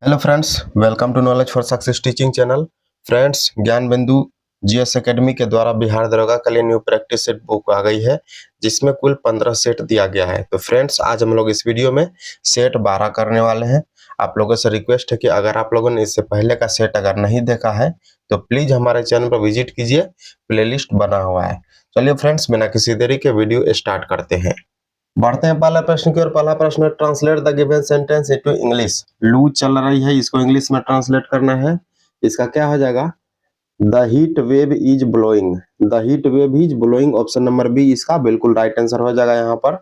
Hello friends, welcome to knowledge for success teaching channel. Friends, Gyan Bindu GS academy के द्वारा बिहार दरोगा के लिए न्यू प्रैक्टिस सेट बुक आ गई है, जिसमें कुल 15 सेट दिया गया है। तो फ्रेंड्स, आज हम लोग इस वीडियो में सेट 12 करने वाले हैं। आप लोगों से रिक्वेस्ट है कि अगर आप लोगों ने इससे पहले का सेट अगर नहीं देखा है तो प्लीज हमारे चैनल पर विजिट कीजिए, प्लेलिस्ट बना हुआ है। चलिए फ्रेंड्स, बिना किसी देरी के वीडियो स्टार्ट करते हैं। बढ़ते हैं पहला प्रश्न की ओर। पहला प्रश्न है, translate the given sentence into English. लू चल रही है, इसको इंग्लिश में ट्रांसलेट करना है। इसका क्या हो जाएगा? The heat wave is blowing. The heat wave is blowing, option number B इसका बिल्कुल राइट आंसर हो जाएगा यहाँ पर।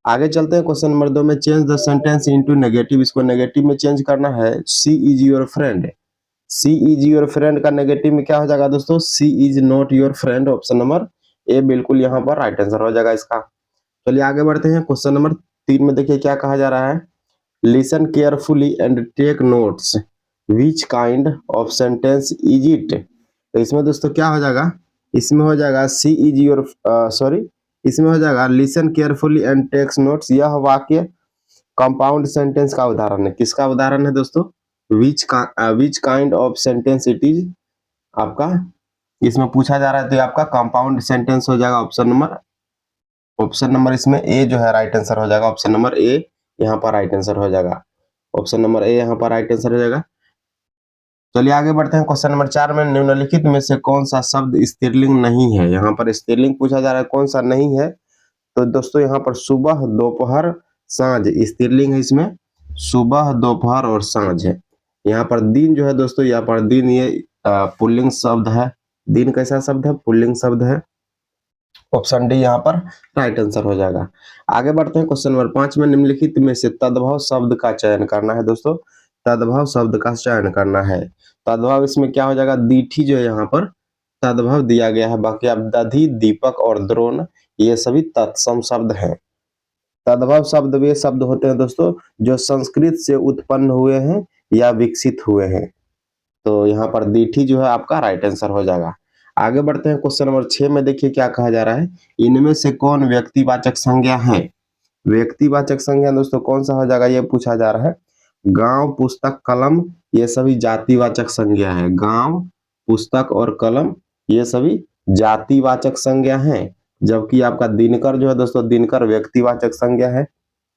आगे चलते हैं क्वेश्चन नंबर 2 में, change the sentence into negative. इसको नेगेटिव में चेंज करना है। She is your friend. She is your friend का नेगेटिव में क्या हो जाएगा दोस्तों? She is not your friend, option number A बिल्कुल यहाँ पर राइट आंसर हो जाएगा इसका। चलिए आगे बढ़ते हैं। क्वेश्चन नंबर 3 में देखिए क्या कहा जा रहा है। Listen carefully and take notes, which kind of sentence is it. तो इसमें दोस्तों क्या हो जाएगा? इसमें हो जाएगा सी इज योर इसमें हो जाएगा listen carefully and takes notes. यह वाक्य कंपाउंड सेंटेंस का उदाहरण है। किसका उदाहरण है दोस्तों? विच kind of sentence it is, आपका इसमें पूछा जा रहा है, तो ये आपका कंपाउंड सेंटेंस हो जाएगा। ऑप्शन नंबर इसमें ए जो है राइट आंसर हो जाएगा। ऑप्शन नंबर ए यहाँ पर राइट आंसर हो जाएगा। ऑप्शन नंबर ए यहाँ पर राइट आंसर हो जाएगा। चलिए आगे बढ़ते हैं। क्वेश्चन नंबर 4 में, निम्नलिखित में से कौन सा शब्द स्त्रीलिंग नहीं है। यहाँ पर स्त्रीलिंग पूछा जा रहा है, कौन सा नहीं है। तो दोस्तों यहाँ पर सुबह, दोपहर, सांझ स्त्रीलिंग है इसमें। सुबह, दोपहर और सांझ है। यहाँ पर दिन जो है दोस्तों, यहाँ पर दिन ये पुल्लिंग शब्द है। दिन कैसा शब्द है? पुल्लिंग शब्द है। ऑप्शन डी यहाँ पर राइट आंसर हो जाएगा। आगे बढ़ते हैं। क्वेश्चन नंबर 5 में, निम्नलिखित में से तद्भव शब्द का चयन करना है दोस्तों। तद्भव शब्द का चयन करना है। तद्भव इसमें क्या हो जाएगा? दीठी जो है यहाँ पर तद्भव दिया गया है। बाकी आप दधि, दीपक और द्रोण ये सभी तत्सम शब्द हैं। तद्भव शब्द वे शब्द होते हैं दोस्तों जो संस्कृत से उत्पन्न हुए हैं या विकसित हुए हैं। तो यहाँ पर दीठी जो है आपका राइट आंसर हो जाएगा। आगे बढ़ते हैं। क्वेश्चन नंबर 6 में देखिए क्या कहा जा रहा है। इनमें से कौन व्यक्तिवाचक संज्ञा है? व्यक्तिवाचक संज्ञा दोस्तों कौन सा हो जाएगा, ये पूछा जा रहा है। गांव, पुस्तक, कलम ये सभी जातिवाचक संज्ञा है। गांव, पुस्तक और कलम ये सभी जातिवाचक संज्ञा है। जबकि आपका दिनकर जो है दोस्तों, दिनकर व्यक्तिवाचक संज्ञा है।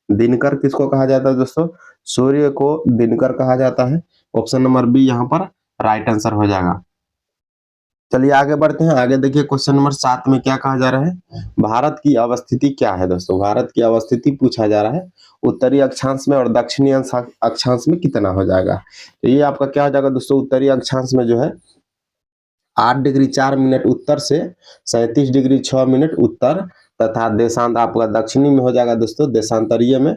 दिनकर किसको कहा जाता है दोस्तों? सूर्य को दिनकर कहा जाता है। ऑप्शन नंबर बी यहाँ पर राइट आंसर हो जाएगा। चलिए आगे बढ़ते हैं। आगे देखिए क्वेश्चन नंबर 7 में क्या कहा जा रहा है। भारत की अवस्थिति क्या है दोस्तों? भारत की अवस्थिति पूछा जा रहा है। उत्तरी अक्षांश में और दक्षिणी अक्षांश में कितना हो जाएगा? तो ये आपका क्या हो जाएगा दोस्तों? उत्तरी अक्षांश में जो है 8 डिग्री 4 मिनट उत्तर से 37 डिग्री 6 मिनट उत्तर, तथा देशांत आपका दक्षिणी में हो जाएगा दोस्तों, देशांतरीय में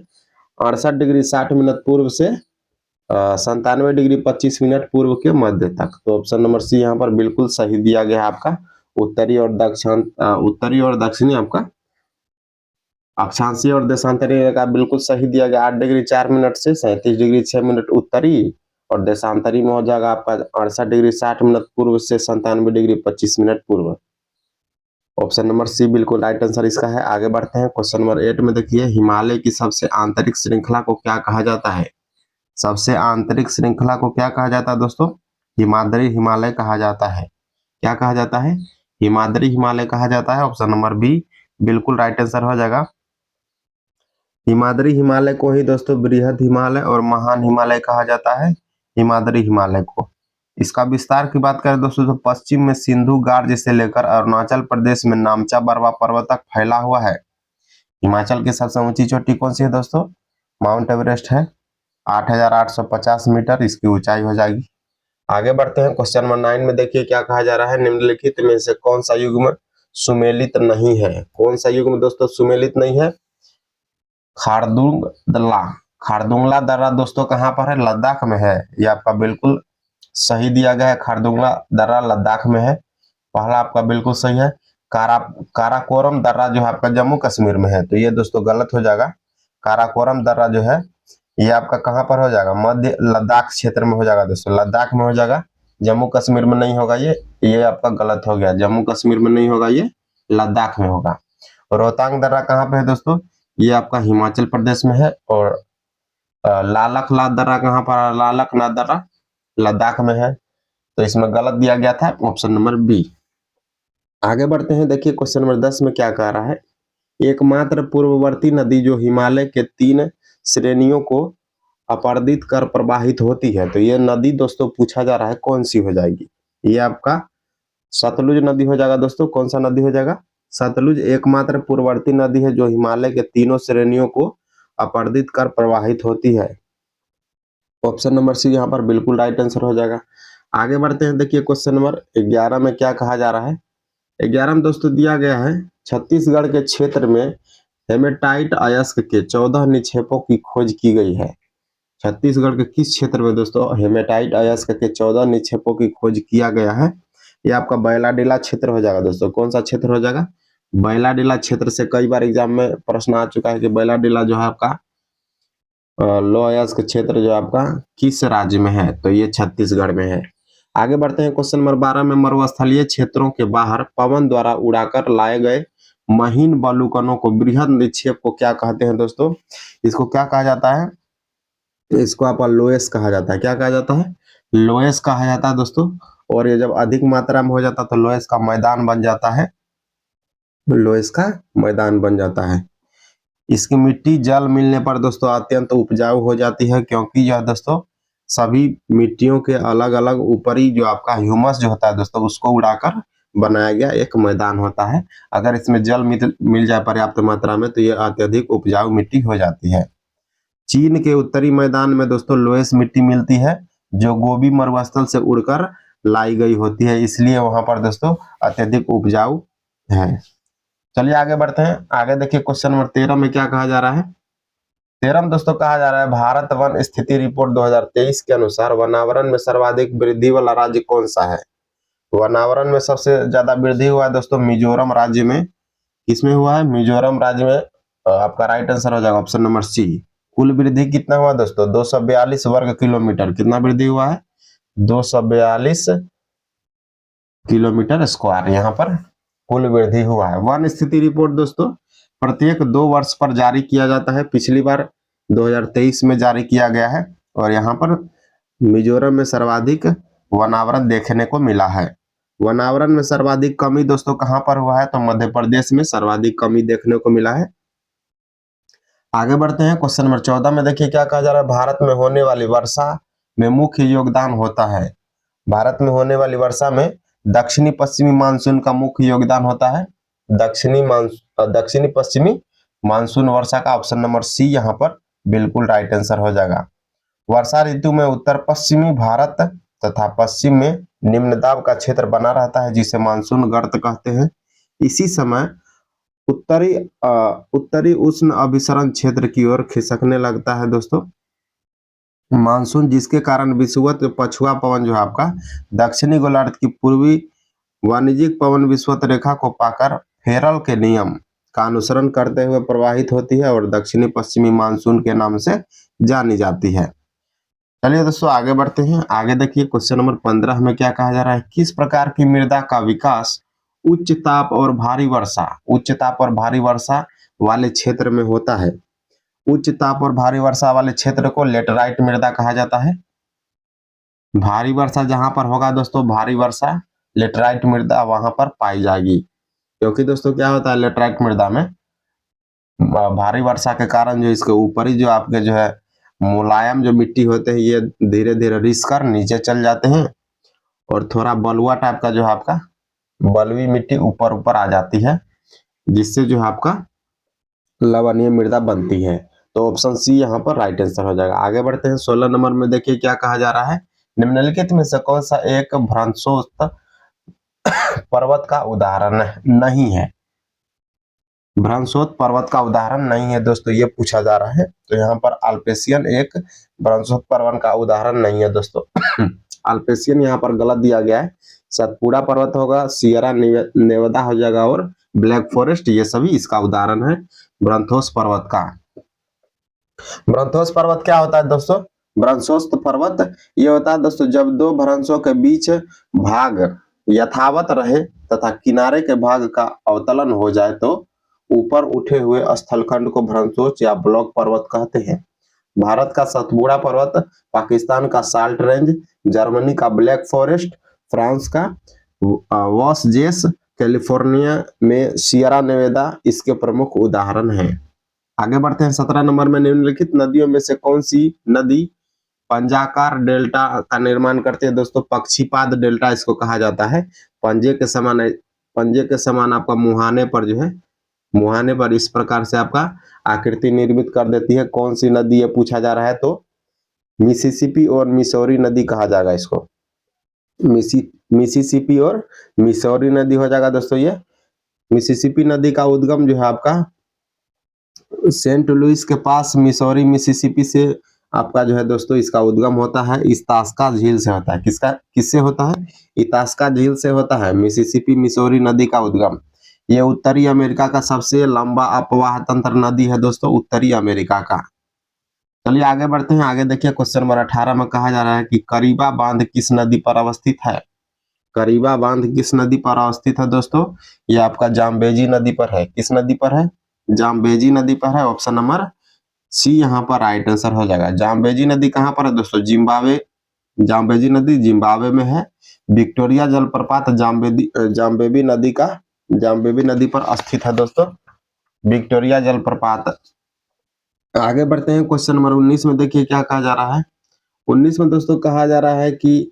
68 डिग्री 60 मिनट पूर्व से 97 डिग्री 25 मिनट पूर्व के मध्य तक। तो ऑप्शन नंबर सी यहाँ पर बिल्कुल सही दिया गया है आपका। उत्तरी और दक्षिणी आपका अक्षांशीय और देशांतरीय का बिल्कुल सही दिया गया। 8 डिग्री 4 मिनट से 37 डिग्री 6 मिनट उत्तरी, और देशांतरी में हो जाएगा आपका 68 डिग्री 60 मिनट पूर्व से 97 डिग्री 25 मिनट पूर्व। ऑप्शन नंबर सी बिल्कुल राइट आंसर इसका है। आगे बढ़ते हैं। क्वेश्चन नंबर 8 में देखिए, हिमालय की सबसे आंतरिक श्रृंखला को क्या कहा जाता है? सबसे आंतरिक श्रृंखला को क्या कहा जाता है दोस्तों? हिमाद्री हिमालय कहा जाता है। क्या कहा जाता है? हिमाद्री हिमालय कहा जाता है। ऑप्शन नंबर बी बिल्कुल राइट आंसर हो जाएगा। हिमाद्री हिमालय को ही दोस्तों बृहद हिमालय और महान हिमालय कहा जाता है। हिमाद्री हिमालय को। इसका विस्तार की बात करें दोस्तों तो पश्चिम में सिंधु गार्ज से लेकर अरुणाचल प्रदेश में नामचा बरवा पर्वत तक फैला हुआ है। हिमाचल की सबसे ऊंची चोटी कौन सी है दोस्तों? माउंट एवरेस्ट है। 8,850 मीटर इसकी ऊंचाई हो जाएगी। आगे बढ़ते हैं। क्वेश्चन नंबर 9 में देखिए क्या कहा जा रहा है। निम्नलिखित में से कौन सा युग्म सुमेलित नहीं है? कौन सा युग्म दोस्तों सुमेलित नहीं है? खारदुंगला। खारदुंगला दर्रा दोस्तों कहाँ पर है? लद्दाख में है। ये आपका बिल्कुल सही दिया गया है। खारदुंगला दर्रा लद्दाख में है। पहला आपका बिल्कुल सही है। काराकोरम दर्रा जो है आपका जम्मू कश्मीर में है। तो ये दोस्तों गलत हो जाएगा। काराकोरम दर्रा जो है ये आपका कहाँ पर हो जाएगा? मध्य लद्दाख क्षेत्र में हो जाएगा दोस्तों, लद्दाख में हो जाएगा। जम्मू कश्मीर में नहीं होगा। ये आपका गलत हो गया। जम्मू कश्मीर में नहीं होगा, ये लद्दाख में होगा। रोहतांग दर्रा कहाँ पे है दोस्तों? ये आपका हिमाचल प्रदेश में है। और लालक लादरा कहाँ पर है? लालक नादरा लद्दाख में है, तो इसमें गलत दिया गया था ऑप्शन नंबर बी। आगे बढ़ते हैं, देखिए क्वेश्चन नंबर 10 में क्या कह रहा है। एकमात्र पूर्ववर्ती नदी जो हिमालय के 3 श्रेणियों को अपरदित कर प्रवाहित होती है, तो ये नदी दोस्तों पूछा जा रहा है कौन सी हो जाएगी। ये आपका सतलुज नदी हो जाएगा दोस्तों। कौन सा नदी हो जाएगा? सतलुज एकमात्र पूर्ववर्ती नदी है जो हिमालय के तीनों श्रेणियों को अपरदित कर प्रवाहित होती है। ऑप्शन नंबर सी यहाँ पर बिल्कुल राइट आंसर हो जाएगा। आगे बढ़ते हैं, देखिए क्वेश्चन नंबर 11 में क्या कहा जा रहा है। 11 में दोस्तों दिया गया है, छत्तीसगढ़ के क्षेत्र में हेमेटाइट अयस्क के 14 निक्षेपों की खोज की गई है। छत्तीसगढ़ के किस क्षेत्र में दोस्तों हेमेटाइट अयस्क के 14 निक्षेपों की खोज किया गया है? ये आपका बैलाडीला क्षेत्र हो जाएगा दोस्तों। कौन सा क्षेत्र हो जाएगा? बैलाडीला क्षेत्र से कई बार एग्जाम में प्रश्न आ चुका है कि बैलाडीला जो है आपका लो अयस्क क्षेत्र जो आपका किस राज्य में है, तो ये छत्तीसगढ़ में है। आगे बढ़ते हैं, क्वेश्चन नंबर 12 में मरुस्थलीय क्षेत्रों के बाहर पवन द्वारा उड़ाकर लाए गए महीन बलूकणों को बृहद निक्षेप को क्या कहते हैं दोस्तों? इसको क्या कहा जाता है? इसको आप लोएस कहा जाता है। क्या कहा जाता है? लोएस कहा जाता है दोस्तों। और ये जब अधिक मात्रा में हो जाता है तो लोएस का मैदान बन जाता है। लोएस का मैदान बन जाता है। इसकी मिट्टी जल मिलने पर दोस्तों अत्यंत उपजाऊ हो जाती है, क्योंकि यह दोस्तों सभी मिट्टियों के अलग अलग ऊपरी जो आपका ह्यूमस जो होता है दोस्तों उसको उड़ाकर बनाया गया एक मैदान होता है। अगर इसमें जल मिल जाए पर्याप्त मात्रा में तो यह अत्यधिक उपजाऊ मिट्टी हो जाती है। चीन के उत्तरी मैदान में दोस्तों लोएस मिट्टी मिलती है जो गोबी मरुस्थल से उड़कर लाई गई होती है, इसलिए वहां पर दोस्तों अत्यधिक उपजाऊ है। चलिए आगे बढ़ते हैं। आगे देखिए क्वेश्चन नंबर 13 में क्या कहा जा रहा है। 13 में दोस्तों कहा जा रहा है, भारत वन स्थिति रिपोर्ट 2023 के अनुसार वनावरण में सर्वाधिक वृद्धि वाला राज्य कौन सा है? वनावरण में सबसे ज्यादा वृद्धि हुआ है दोस्तों मिजोरम राज्य में। किसमें हुआ है? मिजोरम राज्य में। आपका राइट आंसर हो जाएगा ऑप्शन नंबर सी। कुल वृद्धि कितना हुआ दोस्तों? 242 वर्ग किलोमीटर। कितना वृद्धि हुआ है? 242 किलोमीटर स्क्वायर यहाँ पर कुल वृद्धि हुआ है। वन स्थिति रिपोर्ट दोस्तों प्रत्येक 2 वर्ष पर जारी किया जाता है। पिछली बार 2023 में जारी किया गया है और यहाँ पर मिजोरम में सर्वाधिक वनावरण देखने को मिला है। वनावरण में सर्वाधिक कमी दोस्तों कहां पर हुआ है? तो मध्य प्रदेश में सर्वाधिक कमी देखने को मिला है। आगे बढ़ते हैं, क्वेश्चन नंबर 14 में देखिए क्या कहा जा रहा है। भारत में होने वाली वर्षा में मुख्य योगदान होता है। भारत में होने वाली वर्षा में दक्षिणी पश्चिमी मानसून का मुख्य योगदान होता है। दक्षिणी पश्चिमी मानसून वर्षा का ऑप्शन नंबर सी यहाँ पर बिल्कुल राइट आंसर हो जाएगा। वर्षा ऋतु में उत्तर पश्चिमी भारत तथा पश्चिम में निम्न दाब का क्षेत्र बना रहता है जिसे मानसून गर्त कहते हैं। इसी समय उत्तरी उष्ण अभिसरण क्षेत्र की ओर खिसकने लगता है दोस्तों मानसून, जिसके कारण विषुवत पछुआ पवन जो है आपका दक्षिणी गोलार्ध की पूर्वी वाणिज्यिक पवन विषुवत रेखा को पाकर फेरल के नियम का अनुसरण करते हुए प्रवाहित होती है और दक्षिणी पश्चिमी मानसून के नाम से जानी जाती है। चलिए दोस्तों आगे बढ़ते हैं। आगे देखिए क्वेश्चन नंबर 15 में क्या कहा जा रहा है। किस प्रकार की मृदा का विकास उच्च ताप और भारी वर्षा वाले क्षेत्र में होता है? उच्च ताप और भारी वर्षा वाले क्षेत्र को लेटराइट मृदा कहा जाता है। भारी वर्षा जहां पर होगा दोस्तों भारी वर्षा लेटराइट मृदा वहां पर पाई जाएगी, क्योंकि दोस्तों क्या होता है लेटराइट मृदा में भारी वर्षा के कारण जो इसके ऊपरी जो आपके जो है मुलायम जो मिट्टी होते हैं ये धीरे धीरे रिस कर नीचे चल जाते हैं और थोड़ा बलुआ टाइप का जो है आपका बलुई मिट्टी ऊपर ऊपर आ जाती है, जिससे जो है आपका लवणीय मृदा बनती है। तो ऑप्शन सी यहाँ पर राइट आंसर हो जाएगा। आगे बढ़ते हैं 16 नंबर में देखिए क्या कहा जा रहा है। निम्नलिखित में से कौन सा एक भ्रंशोत्त पर्वत का उदाहरण नहीं है? भ्रंशोत्त पर्वत का उदाहरण नहीं है दोस्तों, ये पूछा जा रहा है। तो यहाँ पर अल्पेशियन एक भ्रंशोत्त पर्वत का उदाहरण नहीं है दोस्तों। अल्पेशियन यहाँ पर गलत दिया गया है। सतपुड़ा पर्वत होगा, सियरा नेवादा हो जाएगा और ब्लैक फॉरेस्ट, ये सभी इसका उदाहरण है भ्रंशोत्त पर्वत का। भ्रंशोत्त पर्वत क्या होता है दोस्तों? भ्रंशोत्त पर्वत ये होता है दोस्तों जब दो भ्रंशों के बीच भाग यथावत रहे तथा किनारे के भाग का अवतलन हो जाए तो ऊपर उठे हुए स्थलखंड को भ्रंशोत्त या ब्लॉक पर्वत कहते हैं। भारत का सतपुड़ा पर्वत, पाकिस्तान का साल्ट रेंज, जर्मनी का ब्लैक फॉरेस्ट, फ्रांस का वॉसजेस, कैलिफोर्निया में सियरा नेवादा इसके प्रमुख उदाहरण हैं। आगे बढ़ते हैं 17 नंबर में, निम्नलिखित नदियों में से कौन सी नदी पंजाकार डेल्टा का निर्माण करते हैं? दोस्तों पक्षीपाद डेल्टा इसको कहा जाता है। पंजे के समान आपका मुहाने पर जो है, मुहाने पर इस प्रकार से आपका आकृति निर्मित कर देती है। कौन सी नदी है पूछा जा रहा है तो मिसिसिपी और मिसौरी नदी कहा जाएगा इसको। मिसिसिपी और मिसौरी नदी हो जाएगा दोस्तों ये। मिसिसिपी नदी का उद्गम जो है आपका सेंट लुइस के पास मिसौरी मिसिसिपी से आपका जो है दोस्तों इसका उद्गम होता है, इतास्का झील से होता है। किससे होता है? इतास्का झील से होता है मिसिसिपी मिसौरी नदी का उद्गम। ये उत्तरी अमेरिका का सबसे लंबा अपवाह तंत्र नदी है दोस्तों, उत्तरी अमेरिका का। चलिए आगे बढ़ते हैं। आगे देखिए क्वेश्चन नंबर 18 में कहा जा रहा है कि करीबा बांध किस नदी पर अवस्थित है? करीबा बांध किस नदी पर अवस्थित है दोस्तों? ये आपका जाम्बेजी नदी पर है। किस नदी पर है? जाम्बेजी नदी पर है। ऑप्शन नंबर सी यहाँ पर राइट आंसर हो जाएगा। जाम्बेजी नदी कहाँ पर है दोस्तों? जिम्बाब्वे। जाम्बेजी नदी जिम्बाब्वे में है। विक्टोरिया जलप्रपात जाम्बेबी नदी पर स्थित है दोस्तों, विक्टोरिया जलप्रपात। आगे बढ़ते हैं क्वेश्चन नंबर 19 में, देखिए क्या कहा जा रहा है। 19 में दोस्तों कहा जा रहा है कि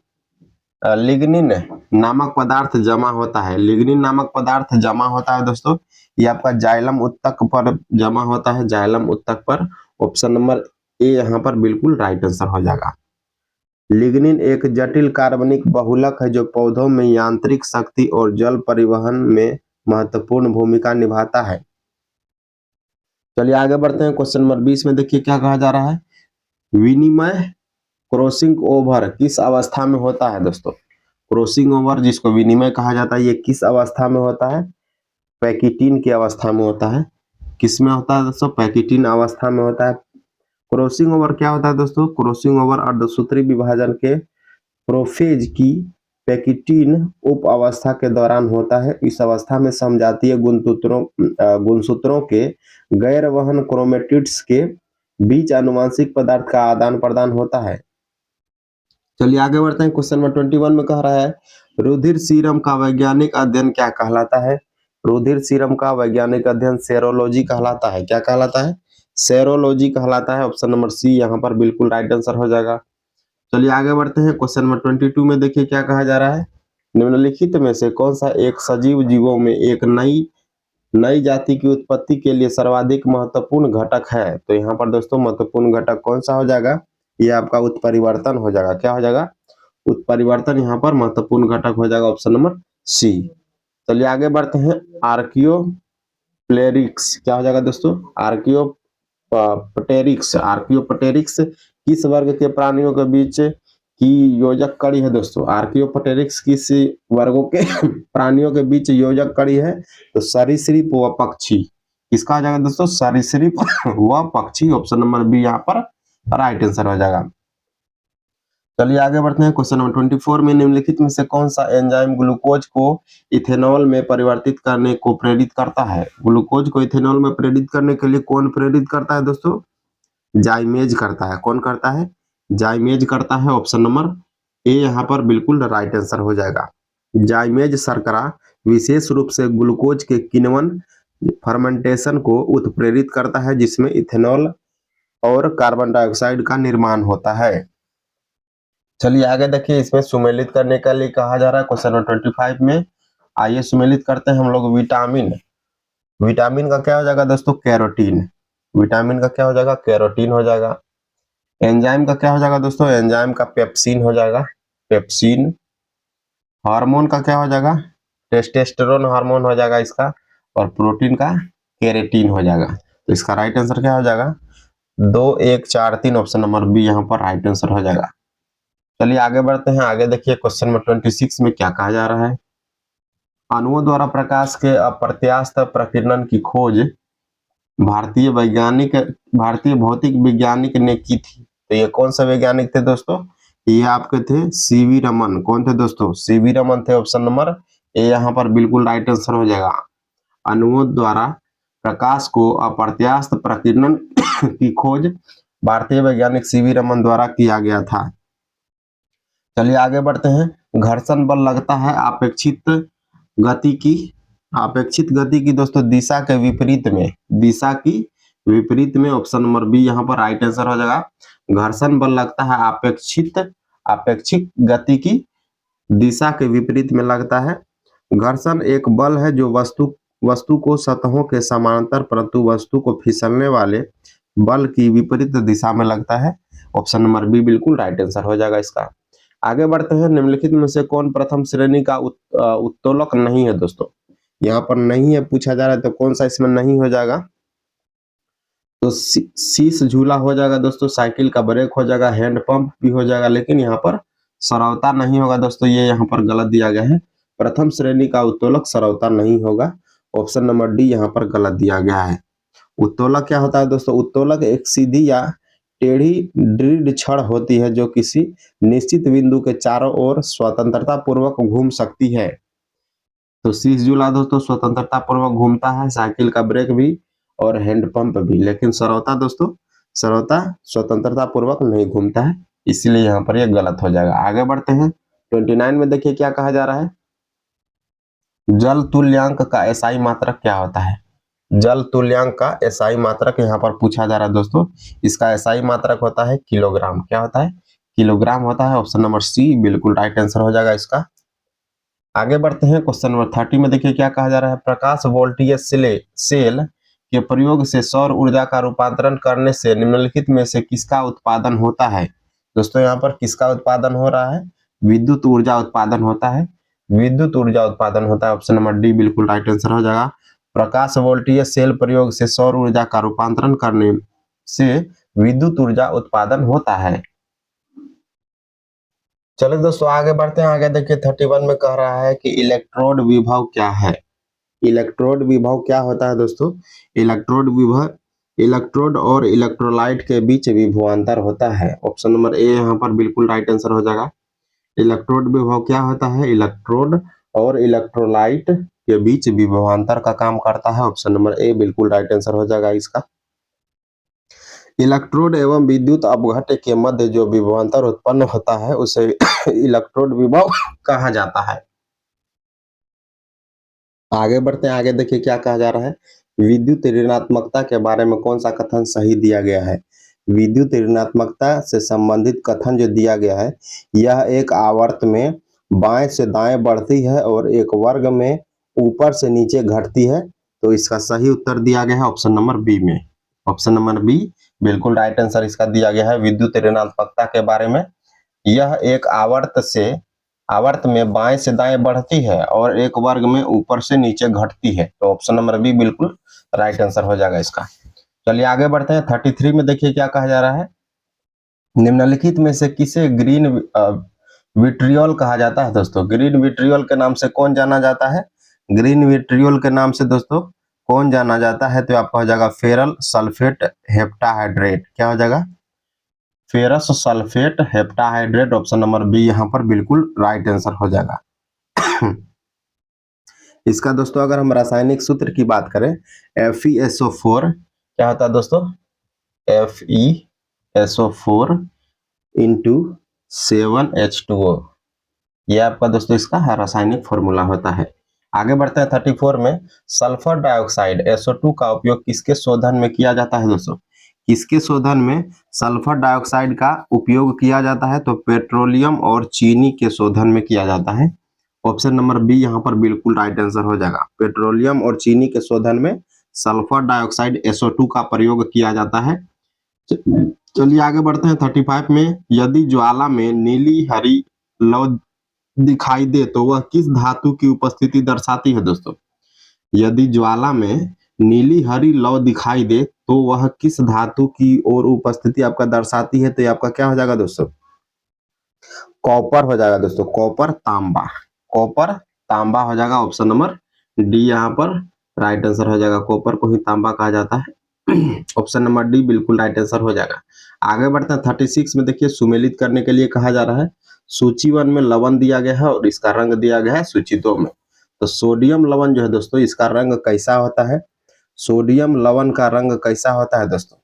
लिग्निन नामक पदार्थ जमा होता है। लिग्निन नामक पदार्थ जमा होता है दोस्तों, ये आपका जाइलम उत्तक पर जमा होता है, जाइलम उत्तक पर। ऑप्शन नंबर ए यहाँ पर बिल्कुल राइट आंसर हो जाएगा। लिग्निन एक जटिल कार्बनिक बहुलक है जो पौधों में यांत्रिक शक्ति और जल परिवहन में महत्वपूर्ण भूमिका निभाता है। चलिए आगे बढ़ते हैं क्वेश्चन नंबर 20 में, देखिए क्या कहा जा रहा है। विनिमय क्रॉसिंग ओवर किस अवस्था में होता है दोस्तों? क्रॉसिंग ओवर जिसको विनिमय कहा जाता है, ये किस अवस्था में होता है? पैकिटीन की अवस्था में होता है। किस में होता है दोस्तों? पैकिटीन अवस्था में होता है। क्रॉसिंग ओवर क्या होता है दोस्तों? क्रॉसिंग ओवर अर्धसूत्री विभाजन के प्रोफेज की पैकिटीन उप अवस्था के दौरान होता है। इस अवस्था में समजातीय गुणसूत्रों के गैर वहन क्रोमेटिड्स के बीच आनुवंशिक पदार्थ का आदान प्रदान होता है। चलिए आगे बढ़ते हैं। क्वेश्चन नंबर 21 में कह रहा है रुधिर सीरम का वैज्ञानिक अध्ययन क्या कहलाता है? रुधिर सीरम का वैज्ञानिक अध्ययन सेरोलॉजी कहलाता है। क्या कहलाता है? सेरोलॉजी कहलाता है। ऑप्शन नंबर सी यहाँ पर बिल्कुल राइट आंसर हो जाएगा। चलिए आगे बढ़ते हैं। क्वेश्चन नंबर 22 में देखिए क्या कहा जा रहा है। निम्नलिखित में से कौन सा एक सजीव जीवों में एक नई जाति की उत्पत्ति के लिए सर्वाधिक महत्वपूर्ण घटक है? तो यहाँ पर दोस्तों महत्वपूर्ण घटक कौन सा हो जाएगा? ये आपका उत्परिवर्तन हो जाएगा। क्या हो जाएगा? उत्परिवर्तन यहाँ पर महत्वपूर्ण घटक हो जाएगा। Option number C. चलिए आगे बढ़ते हैं। आर्कियोप्टेरिक्स क्या हो जाएगा दोस्तों? आर्कियोप्टेरिक्स किस वर्ग के प्राणियों के बीच की योजक कड़ी है दोस्तों? आर्कियोप्टेरिक्स किस वर्गों के प्राणियों के बीच योजक कड़ी है? तो सरीसृप व पक्षी। किसका हो जाएगा दोस्तों? सरीसृप व पक्षी। ऑप्शन नंबर बी यहाँ पर राइट आंसर हो जाएगा। चलिए आगे बढ़ते हैं। क्वेश्चन नंबर 24 में निम्नलिखित में से कौन सा एंजाइम ग्लूकोज को इथेनॉल में परिवर्तित करने को प्रेरित करता है? ग्लूकोज को इथेनॉल में प्रेरित करने के लिए कौन प्रेरित करता है दोस्तों? जाइमेज करता है। कौन करता है? जाइमेज करता है। ऑप्शन नंबर ए यहाँ पर बिल्कुल राइट आंसर हो जाएगा। जाइमेज शर्करा विशेष रूप से ग्लूकोज के किण्वन फर्मेंटेशन को उत्प्रेरित करता है जिसमें इथेनॉल और कार्बन डाइऑक्साइड का निर्माण होता है। चलिए आगे देखिए, इसमें सुमेलित करने के लिए कहा जा रहा है क्वेश्चन नंबर 25 में। आइए सुमेलित करते हैं हम लोग। विटामिन का क्या हो जाएगा दोस्तों? कैरोटीन। विटामिन का क्या हो जाएगा? कैरोटीन हो जाएगा। एंजाइम का क्या हो जाएगा दोस्तों? एंजाइम का पेप्सिन हो जाएगा, पेप्सिन। हार्मोन का क्या हो जाएगा? टेस्टोस्टेरोन हार्मोन हो जाएगा इसका। और प्रोटीन का केरेटीन हो जाएगा। तो इसका राइट आंसर क्या हो जाएगा? 2 1 4 3 ऑप्शन नंबर बी यहाँ पर राइट आंसर हो जाएगा। चलिए आगे बढ़ते हैं। आगे देखिए क्वेश्चन नंबर 26 में क्या कहा जा रहा है। अणुओं द्वारा प्रकाश के अप्रत्यास्थ प्रकीर्णन की खोज भारतीय भौतिक वैज्ञानिक ने की थी। तो ये कौन सा वैज्ञानिक थे दोस्तों? ये आपके थे सीवी रमन। कौन थे दोस्तों? सीवी रमन थे। ऑप्शन नंबर ए यहाँ पर बिल्कुल राइट आंसर हो जाएगा। अणुओं द्वारा प्रकाश को अप्रत्यास्थ प्रकीर्णन की खोज भारतीय वैज्ञानिक सीवी रमन द्वारा किया गया था। चलिए आगे बढ़ते हैं। घर्षण बल लगता है अपेक्षित गति की दोस्तों दिशा के विपरीत में, दिशा की विपरीत में। ऑप्शन नंबर बी यहाँ पर राइट आंसर हो जाएगा। घर्षण बल लगता है अपेक्षित गति की दिशा के विपरीत में लगता है। घर्षण एक बल है जो वस्तु को सतहों के समानांतर परंतु वस्तु को फिसलने वाले बल की विपरीत दिशा में लगता है। ऑप्शन नंबर बी बिल्कुल राइट आंसर हो जाएगा इसका। आगे बढ़ते हैं। निम्नलिखित में से कौन प्रथम श्रेणी का उत्तोलक नहीं है दोस्तों? यहाँ पर नहीं है पूछा जा रहा है, तो कौन सा इसमें नहीं हो जाएगा? तो शीश झूला हो जाएगा दोस्तों, साइकिल का ब्रेक हो जाएगा, हैंड पंप भी हो जाएगा, लेकिन यहाँ पर सरवता नहीं होगा दोस्तों। ये यहाँ पर गलत दिया गया है। प्रथम श्रेणी का उत्तोलक सरवता नहीं होगा। ऑप्शन नंबर डी यहाँ पर गलत दिया गया है। उत्तोलक क्या होता है दोस्तों? उत्तोलक एक सीधी या टेढ़ी दृढ़ छड़ होती है जो किसी निश्चित बिंदु के चारों ओर स्वतंत्रता पूर्वक घूम सकती है। तो शीश झूला दोस्तों स्वतंत्रता पूर्वक घूमता है, साइकिल का ब्रेक भी और हैंड पंप भी, लेकिन सरवता दोस्तों सरवता स्वतंत्रता पूर्वक नहीं घूमता है, इसीलिए यहाँ पर यह गलत हो जाएगा। आगे बढ़ते हैं। 29 में देखिए क्या कहा जा रहा है। जल तुल्यांक का एसआई मात्रक क्या होता है? जल तुल्यांक का एसआई मात्रक यहाँ पर पूछा जा रहा है दोस्तों। इसका एसआई मात्रक होता है किलोग्राम। क्या होता है? किलोग्राम होता है। ऑप्शन नंबर सी बिल्कुल राइट आंसर हो जाएगा इसका। आगे बढ़ते हैं। क्वेश्चन नंबर 30 में देखिए क्या कहा जा रहा है। प्रकाश वोल्टेज सेल के प्रयोग से सौर ऊर्जा का रूपांतरण करने से निम्नलिखित में से किसका उत्पादन होता है? दोस्तों यहाँ पर किसका उत्पादन हो रहा है? विद्युत ऊर्जा उत्पादन होता है। विद्युत ऊर्जा उत्पादन होता है। ऑप्शन नंबर डी बिल्कुल राइट आंसर हो जाएगा। प्रकाश वोल्टेज सेल प्रयोग से सौर ऊर्जा का रूपांतरण करने से विद्युत ऊर्जा उत्पादन होता है। चलिए दोस्तों आगे बढ़ते हैं। आगे देखिए 31 में कह रहा है कि इलेक्ट्रोड विभव क्या है? इलेक्ट्रोड विभव क्या होता है दोस्तों? इलेक्ट्रोड और इलेक्ट्रोलाइट के बीच विभवांतर होता है। ऑप्शन नंबर ए यहाँ पर बिल्कुल राइट आंसर हो जाएगा। इलेक्ट्रोड विभव क्या होता है? इलेक्ट्रोड और इलेक्ट्रोलाइट के बीच विभवांतर का काम करता है। ऑप्शन नंबर ए बिल्कुल राइट आंसर हो जाएगा इसका। इलेक्ट्रोड एवं विद्युत अपघट्य के मध्य जो विभवांतर उत्पन्न होता है उसे इलेक्ट्रोड विभव कहा जाता है। आगे बढ़ते हैं। आगे देखिए क्या कहा जा रहा है। विद्युत ऋणात्मकता के बारे में कौन सा कथन सही दिया गया है? विद्युत ऋणात्मकता से संबंधित कथन जो दिया गया है, यह एक आवर्त में बाएं से दाएं बढ़ती है और एक वर्ग में ऊपर से नीचे घटती है। तो इसका सही उत्तर दिया गया है ऑप्शन नंबर बी में। ऑप्शन नंबर बी बिल्कुल राइट आंसर इसका दिया गया है। विद्युत ऋणात्मकता के बारे में, यह एक आवर्त में बाएं से दाएं बढ़ती है और एक वर्ग में ऊपर से नीचे घटती है। तो ऑप्शन नंबर बी बिल्कुल राइट आंसर हो जाएगा इसका। चलिए आगे बढ़ते हैं। 33 में देखिए क्या कहा जा रहा है। निम्नलिखित में से किसे ग्रीन विट्रियोल कहा जाता है दोस्तों? ग्रीन विट्रियोल के नाम से कौन जाना जाता है? ग्रीन विट्रियोल के नाम से दोस्तों कौन जाना जाता है? तो आपका हो जाएगा फेरल सल्फेट हेप्टाहाइड्रेट। क्या हो जाएगा? Ferrous sulphate heptahydrate. Option number B यहाँ पर बिल्कुल राइट आंसर हो जाएगा। इसका दोस्तों अगर हम रासायनिक सूत्र की बात करें, FeSO4 क्या होता है दोस्तों? FeSO4 इंटू 7H2O, यह आपका दोस्तों इसका रासायनिक फॉर्मूला होता है। आगे बढ़ते हैं 34 में। सल्फर डाइऑक्साइड SO2 का उपयोग किसके शोधन में किया जाता है दोस्तों? किसके शोधन में सल्फर डाइऑक्साइड का उपयोग किया जाता है? तो पेट्रोलियम और चीनी के शोधन में किया जाता है। ऑप्शन नंबर बी यहाँ पर बिल्कुल राइट आंसर हो जाएगा। पेट्रोलियम और चीनी के शोधन में सल्फर डाइऑक्साइड SO2 का प्रयोग किया जाता है। चलिए आगे बढ़ते हैं 35 में। यदि ज्वाला में नीली हरी लौ दिखाई दे तो वह किस धातु की उपस्थिति दर्शाती है दोस्तों? यदि ज्वाला में नीली हरी लौ दिखाई दे तो वह किस धातु की ओर उपस्थिति आपका दर्शाती है? तो ये आपका क्या हो जाएगा दोस्तों? कॉपर हो जाएगा दोस्तों। कॉपर तांबा हो जाएगा। ऑप्शन नंबर डी यहाँ पर राइट आंसर हो जाएगा। कॉपर को ही तांबा कहा जाता है। ऑप्शन नंबर डी बिल्कुल राइट आंसर हो जाएगा। आगे बढ़ते हैं 36 में। देखिए सुमेलित करने के लिए कहा जा रहा है। सूची 1 में लवण दिया गया है और इसका रंग दिया गया है सूची 2 में। तो सोडियम लवण जो है दोस्तों, इसका रंग कैसा होता है? सोडियम लवण का रंग कैसा होता है दोस्तों?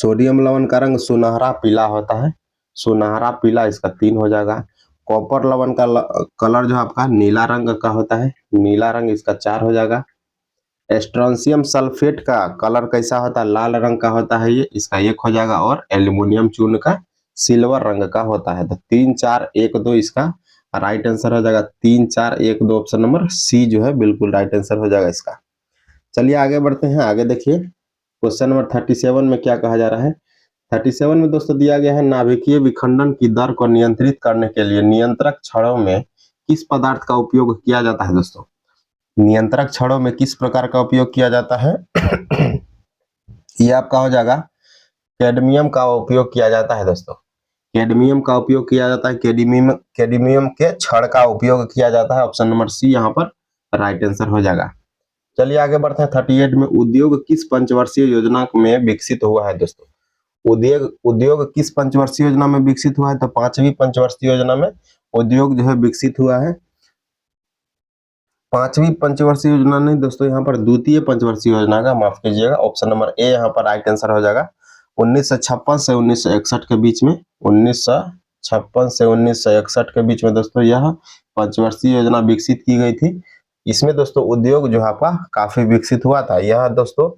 सोडियम लवण का रंग सुनहरा पीला होता है, सुनहरा पीला इसका 3 हो जाएगा। कॉपर लवण का कलर जो आपका नीला रंग का होता है, नीला रंग इसका 4 हो जाएगा। स्ट्रोंशियम सल्फेट का कलर कैसा होता है, लाल रंग का होता है, ये इसका 1 हो जाएगा। और एल्यूमिनियम चूर्ण का सिल्वर रंग का होता है। तो 3 4 1 2 इसका राइट आंसर हो जाएगा। 3 4 1 2 ऑप्शन नंबर सी जो है बिल्कुल राइट आंसर हो जाएगा इसका। चलिए आगे बढ़ते हैं। आगे देखिए क्वेश्चन नंबर 37 में क्या कहा जा रहा है। 37 में दोस्तों दिया गया है नाभिकीय विखंडन की दर को नियंत्रित करने के लिए नियंत्रक छड़ों में किस पदार्थ का उपयोग किया जाता है। दोस्तों नियंत्रक छड़ों में किस प्रकार का उपयोग किया जाता है ये आपका हो जाएगा कैडमियम का उपयोग किया जाता है। दोस्तों कैडमियम का उपयोग किया जाता है, कैडमियम के छड़ का उपयोग किया जाता है। ऑप्शन नंबर सी यहाँ पर राइट आंसर हो जाएगा। चलिए आगे बढ़ते हैं। 38 में उद्योग किस पंचवर्षीय योजना में विकसित हुआ है। दोस्तों उद्योग किस पंचवर्षीय योजना में विकसित हुआ है। तो 5वीं पंचवर्षीय योजना में उद्योग जो है विकसित हुआ है। 5वीं पंचवर्षीय योजना नहीं दोस्तों, यहाँ पर द्वितीय पंचवर्षीय योजना का, माफ कीजिएगा। ऑप्शन नंबर ए यहाँ पर राइट आंसर हो जाएगा। 1956 से 1961 के बीच में, 1956 से 1961 के बीच में दोस्तों यह पंचवर्षीय योजना विकसित की गई थी। इसमें दोस्तों उद्योग जो आपका काफी विकसित हुआ था। यह दोस्तों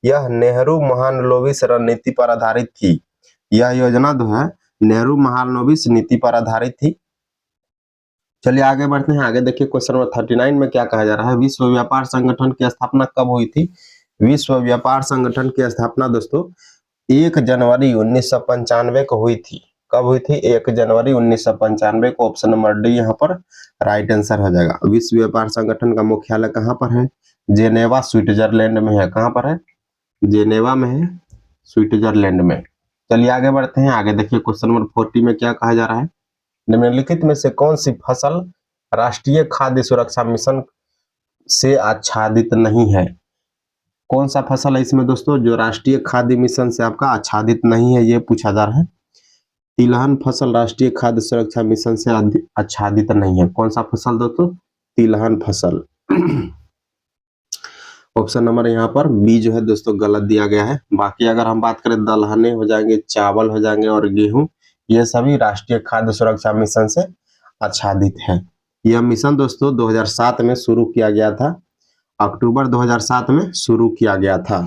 यह नेहरू महालनोबिस रणनीति पर आधारित थी। यह योजना जो है नेहरू महालनोबिस नीति पर आधारित थी। चलिए आगे बढ़ते हैं। आगे देखिए क्वेश्चन नंबर 39 में क्या कहा जा रहा है। विश्व व्यापार संगठन की स्थापना कब हुई थी। विश्व व्यापार संगठन की स्थापना दोस्तों 1 जनवरी 1995 को हुई थी। कब हुई थी। 1 जनवरी 1995 को। ऑप्शन नंबर डी यहाँ पर राइट आंसर हो जाएगा। विश्व व्यापार संगठन का मुख्यालय कहाँ पर है। जेनेवा स्विट्जरलैंड में है। कहाँ पर है, जेनेवा में है, स्विट्जरलैंड में। चलिए आगे बढ़ते हैं। आगे देखिए क्वेश्चन नंबर 40 में क्या कहा जा रहा है। निम्नलिखित में से कौन सी फसल राष्ट्रीय खाद्य सुरक्षा मिशन से आच्छादित नहीं है। कौन सा फसल है इसमें दोस्तों जो राष्ट्रीय खाद्य मिशन से आपका आच्छादित नहीं है, ये पूछा जा रहा है। तिलहन फसल राष्ट्रीय खाद्य सुरक्षा मिशन से आच्छादित नहीं है। कौन सा फसल दोस्तों, तिलहन फसल। ऑप्शन नंबर यहाँ पर बी जो है दोस्तों गलत दिया गया है। बाकी अगर हम बात करें दलहने हो जाएंगे, चावल हो जाएंगे और गेहूं, ये सभी राष्ट्रीय खाद्य सुरक्षा मिशन से आच्छादित है। यह मिशन दोस्तों 2007 में शुरू किया गया था। अक्टूबर 2007 में शुरू किया गया था।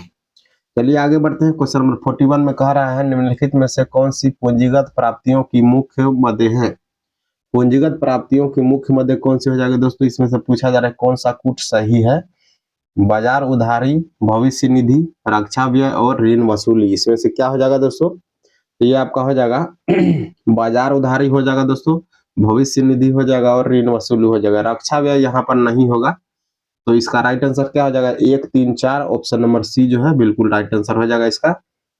चलिए आगे बढ़ते हैं। क्वेश्चन नंबर 41 में कह रहा है निम्नलिखित में से कौन सी पूंजीगत प्राप्तियों की मुख्य मदे हैं। पूंजीगत प्राप्तियों की मुख्य मदे कौन सी हो जाएगी दोस्तों। इसमें से पूछा जा रहा है कौन सा कूट सही है। बाजार उधारी, भविष्य निधि, रक्षा व्यय और ऋण वसूली। इसमें से क्या हो जाएगा दोस्तों, ये आपका हो जाएगा बाजार उधारी हो जाएगा दोस्तों, भविष्य निधि हो जाएगा और ऋण वसूली हो जाएगा। रक्षा व्यय यहाँ पर नहीं होगा। तो इसका राइट आंसर क्या हो जाएगा, 1 3 4 ऑप्शन नंबर सी जो है बिल्कुल राइट आंसर हो जाएगा इसका।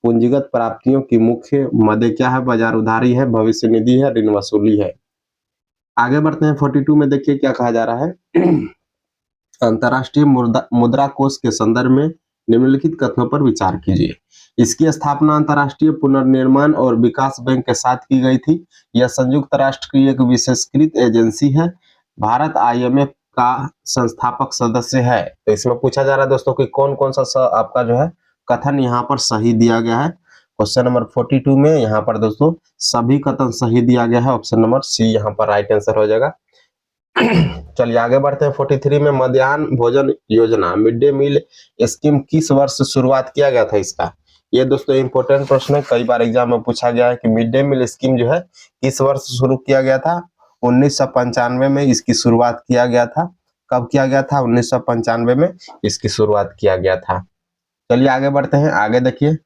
पूंजीगत प्राप्तियों की मुख्य मदे क्या है, बाजार उधारी है, भविष्य निधि है, ऋण वसूली है। आगे बढ़ते हैं। 42 में देखिए क्या कहा जा रहा है। अंतर्राष्ट्रीय मुद्रा कोष के संदर्भ में निम्नलिखित कथनों पर विचार कीजिए। इसकी स्थापना अंतर्राष्ट्रीय पुनर्निर्माण और विकास बैंक के साथ की गई थी। यह संयुक्त राष्ट्र की एक विशेषकृत एजेंसी है। भारत IMF का संस्थापक सदस्य है। तो इसमें पूछा जा रहा है दोस्तों कि कौन कौन सा आपका जो है कथन यहाँ पर सही दिया गया है। क्वेश्चन नंबर 42 में यहाँ पर दोस्तों सभी कथन सही दिया गया है। ऑप्शन नंबर सी यहाँ पर राइट आंसर हो जाएगा। चलिए आगे बढ़ते हैं। 43 में मध्याह्न भोजन योजना, मिड डे मील स्कीम किस वर्ष शुरुआत किया गया था इसका। ये दोस्तों इंपॉर्टेंट प्रश्न है, कई बार एग्जाम में पूछा गया है कि मिड डे मील स्कीम जो है किस वर्ष शुरू किया गया था। 1995 में इसकी शुरुआत किया गया था। कब किया गया था, 1995 में इसकी शुरुआत किया गया था। चलिए आगे बढ़ते हैं। आगे देखिए,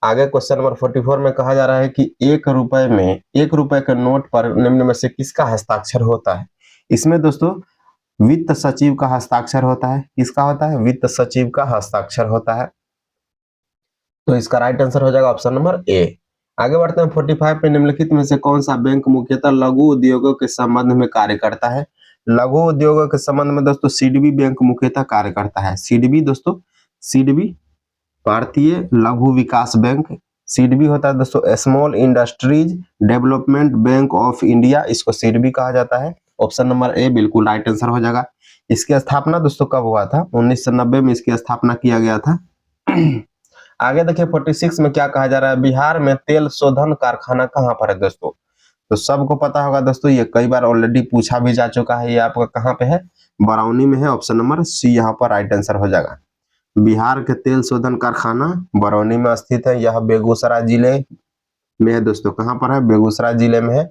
आगे क्वेश्चन नंबर 44 में कहा जा रहा है कि 1 रुपए में 1 रुपए के नोट पर निम्न में से किसका हस्ताक्षर होता है। इसमें दोस्तों वित्त सचिव का हस्ताक्षर होता है। किसका होता है, वित्त सचिव का हस्ताक्षर होता है। तो इसका राइट आंसर हो जाएगा ऑप्शन नंबर ए। आगे बढ़ते हैं। 45 पे निम्नलिखित में से कौन सा बैंक मुख्यतः लघु उद्योगों के संबंध में कार्य करता है। लघु उद्योगों के संबंध में दोस्तों सिडबी बैंक मुख्यतः कार्य करता है। सिडबी दोस्तों, सिडबी भारतीय लघु विकास बैंक। सिडबी होता है दोस्तों small industries development bank of India, इसको सिडबी कहा जाता है। ऑप्शन नंबर ए बिल्कुल राइट आंसर हो जाएगा। इसकी स्थापना दोस्तों कब हुआ था, 1990 में इसकी स्थापना किया गया था। आगे देखिए 46 में क्या कहा जा रहा है, बिहार में तेल शोधन कारखाना कहाँ पर है दोस्तों। तो सबको पता होगा दोस्तों, ये कई बार ऑलरेडी पूछा भी जा चुका है। ये आपका कहाँ पे है, बरौनी में है। ऑप्शन नंबर सी यहाँ पर राइट आंसर हो जाएगा। बिहार के तेल शोधन कारखाना बरौनी में स्थित है। यह बेगूसराय जिले में है दोस्तों। कहाँ पर है, बेगूसराय जिले में है,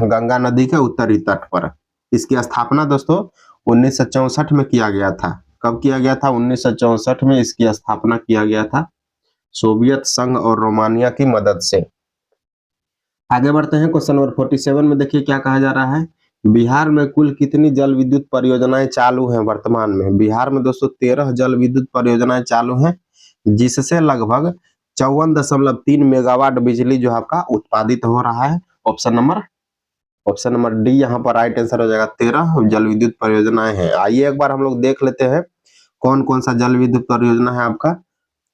गंगा नदी के उत्तरी तट पर। इसकी स्थापना दोस्तों 1964 में किया गया था। कब किया गया था, 1964 में इसकी स्थापना किया गया था, सोवियत संघ और रोमानिया की मदद से। आगे बढ़ते हैं क्वेश्चन नंबर 47 में। देखिए क्या कहा जा रहा है, बिहार में कुल कितनी जल विद्युत परियोजनाएं चालू हैं वर्तमान में। बिहार में दोस्तों 13 जल विद्युत परियोजनाएं चालू हैं, जिससे लगभग 54.3 मेगावाट बिजली जो आपका उत्पादित हो रहा है। ऑप्शन नंबर डी यहाँ पर राइट आंसर हो जाएगा। 13 जल विद्युत परियोजनाएं हैं। आइए एक बार हम लोग देख लेते हैं कौन कौन सा जल विद्युत परियोजना है आपका।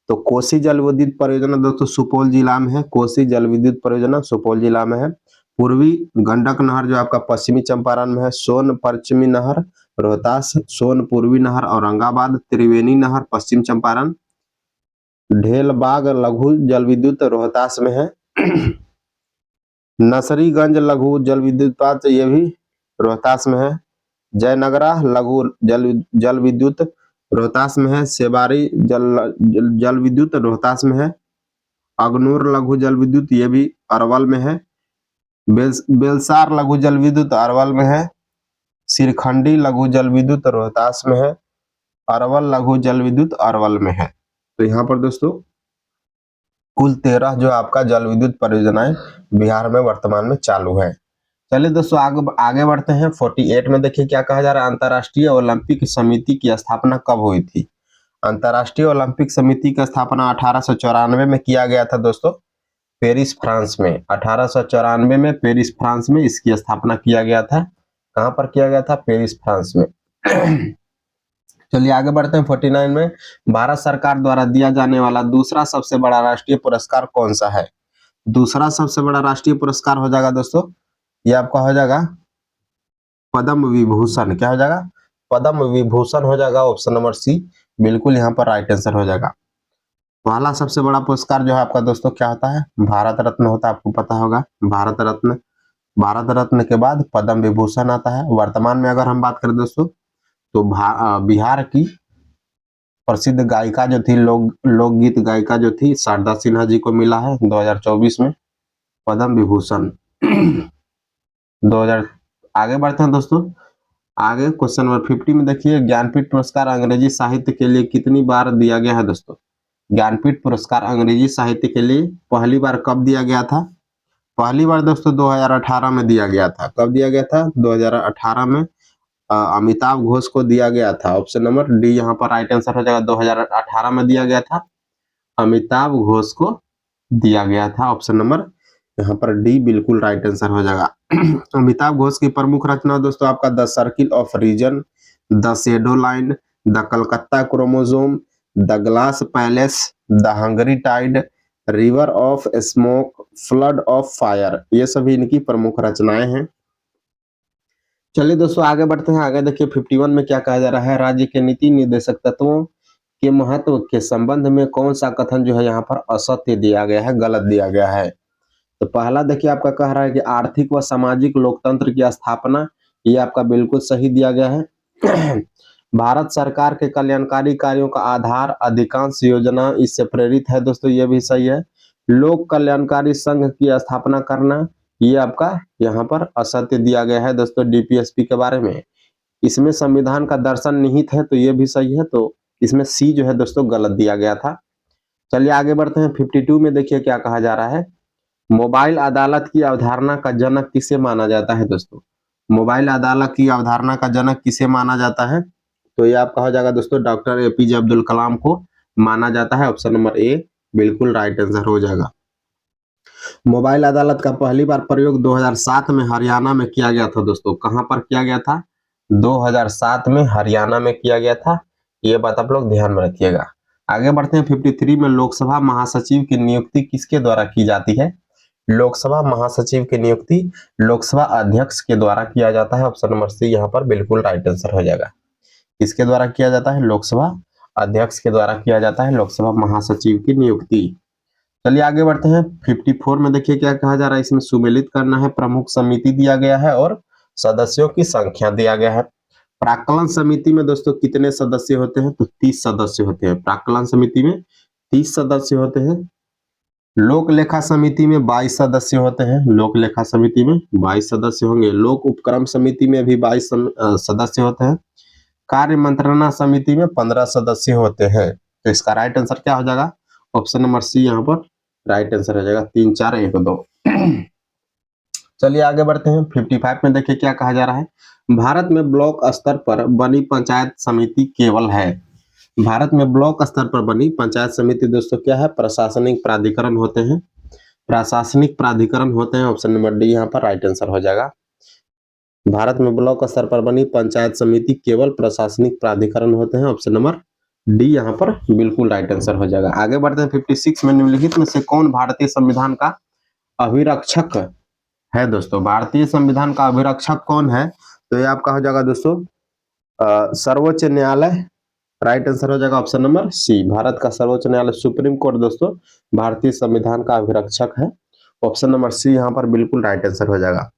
तो कोसी जल विद्युत परियोजना दोस्तों सुपौल जिला में है। कोसी जल विद्युत परियोजना सुपौल जिला में है। पूर्वी गंडक नहर जो आपका पश्चिमी चंपारण में है। सोन पश्चिमी नहर रोहतास, सोन पूर्वी नहर औरंगाबाद, त्रिवेणी नहर पश्चिम चंपारण, ढेलबाग लघु जल विद्युत रोहतास में है। नसरीगंज लघु जल विद्युत ये भी रोहतास में है। जयनगरा लघु जल विद्युत रोहतास में है। सेबारी जल विद्युत रोहतास में है। अगनूर लघु जल विद्युत ये भी अरवल में है। बेलसार लघु जल विद्युत अरवल में है। सिरखंडी लघु जल विद्युत रोहतास में है। अरवल लघु जल विद्युत अरवल में है। तो यहाँ पर दोस्तों कुल 13 जो आपका जल विद्युत परियोजनाएं बिहार में वर्तमान में चालू है। चलिए दोस्तों आगे बढ़ते हैं। 48 में देखिए क्या कहा जा रहा है, अंतर्राष्ट्रीय ओलंपिक समिति की स्थापना कब हुई थी। अंतर्राष्ट्रीय ओलंपिक समिति की स्थापना 1894 में किया गया था दोस्तों, पेरिस फ्रांस में। 1894 में पेरिस फ्रांस में इसकी स्थापना किया गया था। कहां पर किया गया था, पेरिस फ्रांस में। चलिए आगे बढ़ते हैं। 49 में भारत सरकार द्वारा दिया जाने वाला दूसरा सबसे बड़ा राष्ट्रीय पुरस्कार कौन सा है। दूसरा सबसे बड़ा राष्ट्रीय पुरस्कार हो जाएगा दोस्तों, ये आपका हो जाएगा पद्म विभूषण। क्या हो जाएगा, पद्म विभूषण हो जाएगा। ऑप्शन नंबर सी बिल्कुल यहाँ पर राइट आंसर हो जाएगा। पहला सबसे बड़ा पुरस्कार जो है आपका दोस्तों क्या होता है, भारत रत्न होता है, आपको पता होगा भारत रत्न। भारत रत्न के बाद पद्म विभूषण आता है। वर्तमान में अगर हम बात करें दोस्तों तो बिहार की प्रसिद्ध गायिका जो थी, लोकगीत गायिका जो थी, शारदा सिन्हा जी को मिला है 2024 में पद्म विभूषण। 2000। आगे बढ़ते हैं दोस्तों। आगे क्वेश्चन नंबर 50 में देखिए, ज्ञानपीठ पुरस्कार अंग्रेजी साहित्य के लिए कितनी बार दिया गया है दोस्तों। ज्ञानपीठ पुरस्कार अंग्रेजी साहित्य के लिए पहली बार कब दिया गया था। पहली बार दोस्तों 2018 में दिया गया था। कब दिया गया था, 2018 में अमिताभ घोष को दिया गया था। ऑप्शन नंबर डी यहाँ पर राइट आंसर हो जाएगा। 2018 में दिया गया था, अमिताभ घोष को दिया गया था। ऑप्शन नंबर यहाँ पर डी बिल्कुल राइट आंसर हो जाएगा। अमिताभ घोष की प्रमुख रचना दोस्तों आपका the circle of reason, the shadow line, the Calcutta chromosome, the glass palace, the hungry tide, river of smoke, flood of fire, ये सभी इनकी प्रमुख रचनाएं हैं। चलिए दोस्तों आगे बढ़ते हैं। आगे देखिए 51 में क्या कहा जा रहा है, राज्य के नीति निर्देशक तत्वों के महत्व के संबंध में कौन सा कथन जो है यहाँ पर असत्य दिया गया है, गलत दिया गया है। तो पहला देखिए आपका कह रहा है कि आर्थिक व सामाजिक लोकतंत्र की स्थापना, ये आपका बिल्कुल सही दिया गया है। भारत सरकार के कल्याणकारी कार्यों का आधार अधिकांश योजना इससे प्रेरित है दोस्तों, ये भी सही है। लोक कल्याणकारी संघ की स्थापना करना, ये आपका यहाँ पर असत्य दिया गया है दोस्तों डीपीएसपी के बारे में। इसमें संविधान का दर्शन निहित है, तो ये भी सही है। तो इसमें सी जो है दोस्तों गलत दिया गया था। चलिए आगे बढ़ते हैं। 52 में देखिए क्या कहा जा रहा है, मोबाइल अदालत की अवधारणा का जनक किसे माना जाता है दोस्तों। मोबाइल अदालत की अवधारणा का जनक किसे माना जाता है, तो ये आपका हो जाएगा दोस्तों डॉक्टर एपीजे अब्दुल कलाम को माना जाता है। ऑप्शन नंबर ए बिल्कुल राइट आंसर हो जाएगा। मोबाइल अदालत का पहली बार प्रयोग 2007 में हरियाणा में किया गया था दोस्तों। कहां पर किया गया था, 2007 में हरियाणा में किया गया था। ये बात आप लोग ध्यान में रखिएगा। आगे बढ़ते हैं। 53 में लोकसभा महासचिव की नियुक्ति किसके द्वारा की जाती है। लोकसभा महासचिव की नियुक्ति लोकसभा अध्यक्ष के द्वारा किया जाता है। ऑप्शन नंबर सी यहाँ पर बिल्कुल राइट आंसर हो जाएगा। किसके द्वारा किया जाता है, लोकसभा अध्यक्ष के द्वारा किया जाता है लोकसभा महासचिव की नियुक्ति। चलिए आगे बढ़ते हैं। 54 में देखिए क्या कहा जा रहा है, इसमें सुमेलित करना है, प्रमुख समिति दिया गया है और सदस्यों की संख्या दिया गया है। प्राक्कलन समिति में दोस्तों कितने सदस्य होते हैं, तो 30 सदस्य होते हैं। प्राक्कलन समिति में 30 सदस्य होते हैं। लोक लेखा समिति में 22 सदस्य होते हैं। लोक लेखा समिति में 22 सदस्य होंगे। लोक उपक्रम समिति में भी 22 सदस्य होते हैं। कार्य मंत्रणा समिति में 15 सदस्य होते हैं। तो इसका राइट आंसर क्या हो जाएगा, ऑप्शन नंबर सी यहाँ पर राइट आंसर हो जाएगा, 3 4 1 2। चलिए आगे बढ़ते हैं। 55 में देखिए क्या कहा जा रहा है, भारत में ब्लॉक स्तर पर बनी पंचायत समिति केवल है। भारत में ब्लॉक स्तर पर बनी पंचायत समिति दोस्तों क्या है, प्रशासनिक प्राधिकरण होते हैं। प्रशासनिक प्राधिकरण होते हैं, ऑप्शन नंबर डी यहाँ पर राइट आंसर हो जाएगा। भारत में ब्लॉक स्तर पर बनी पंचायत समिति केवल प्रशासनिक प्राधिकरण होते हैं, ऑप्शन नंबर डी यहाँ पर बिल्कुल राइट आंसर हो जाएगा। आगे बढ़ते हैं। 56 में निम्नलिखित में से कौन भारतीय संविधान का अभिरक्षक है दोस्तों। भारतीय संविधान का अभिरक्षक कौन है, तो ये आपका हो जाएगा दोस्तों सर्वोच्च न्यायालय। राइट आंसर हो जाएगा ऑप्शन नंबर सी, भारत का सर्वोच्च न्यायालय सुप्रीम कोर्ट दोस्तों भारतीय संविधान का अभिरक्षक है। ऑप्शन नंबर सी यहाँ पर बिल्कुल राइट आंसर हो जाएगा।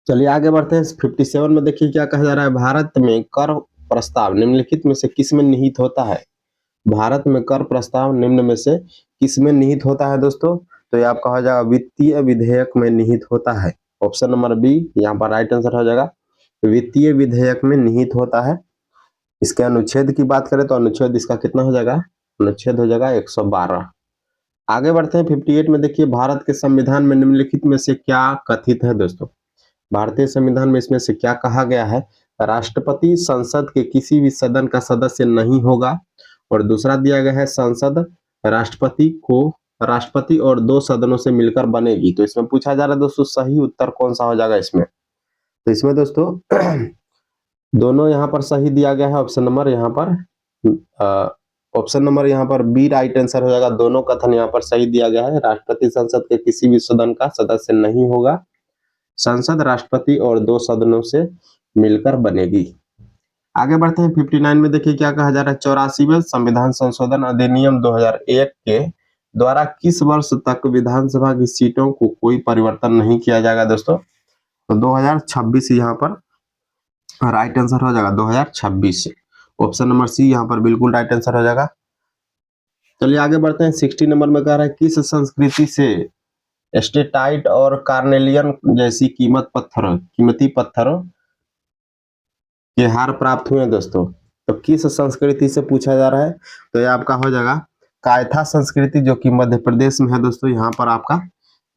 चलिए आगे बढ़ते हैं। 57 में देखिए क्या कहा जा रहा है, भारत में कर प्रस्ताव निम्नलिखित में से किस में निहित होता है। भारत में कर प्रस्ताव निम्न में से किस में निहित होता है दोस्तों, तो ये आपका हो जाएगा वित्तीय विधेयक में निहित होता है। ऑप्शन नंबर बी यहाँ पर राइट आंसर हो जाएगा, वित्तीय विधेयक में निहित होता है। इसके अनुच्छेद की बात करें तो अनुच्छेद इसका कितना हो जाएगा, अनुच्छेद हो जाएगा 112। आगे बढ़ते हैं। 58 में देखिए भारत के संविधान में निम्नलिखित में से क्या कथित है दोस्तों। भारतीय संविधान में इसमें से क्या कहा गया है, राष्ट्रपति संसद के किसी भी सदन का सदस्य नहीं होगा। और दूसरा दिया गया है संसद राष्ट्रपति और 2 सदनों से मिलकर बनेगी। तो इसमें पूछा जा रहा है दोस्तों सही उत्तर कौन सा हो जाएगा इसमें, तो इसमें दोस्तों दोनों यहाँ पर सही दिया गया है। ऑप्शन नंबर यहाँ पर बी राइट आंसर हो जाएगा। दोनों कथन यहाँ पर सही दिया गया है। राष्ट्रपति संसद के किसी भी सदन का सदस्य नहीं होगा। संसद राष्ट्रपति और 2 सदनों से मिलकर बनेगी। आगे बढ़ते हैं। 59 में देखिए क्या कहा जा रहा है, 84वें संविधान संशोधन अधिनियम 2001 के द्वारा किस वर्ष तक विधानसभा की सीटों को कोई परिवर्तन नहीं किया जाएगा दोस्तों, तो 2026 यहाँ पर राइट आंसर हो जाएगा, 2026। ऑप्शन नंबर सी यहाँ पर बिल्कुल राइट आंसर हो जाएगा। चलिए आगे बढ़ते हैं। 60 नंबर में कह रहा है किस संस्कृति से स्टेटाइट और कार्नेलियन जैसी कीमती पत्थरों के हार प्राप्त हुए दोस्तों। तो किस संस्कृति से पूछा जा रहा है, तो ये आपका हो जाएगा कायथा संस्कृति, जो कि मध्य प्रदेश में है दोस्तों, यहाँ पर आपका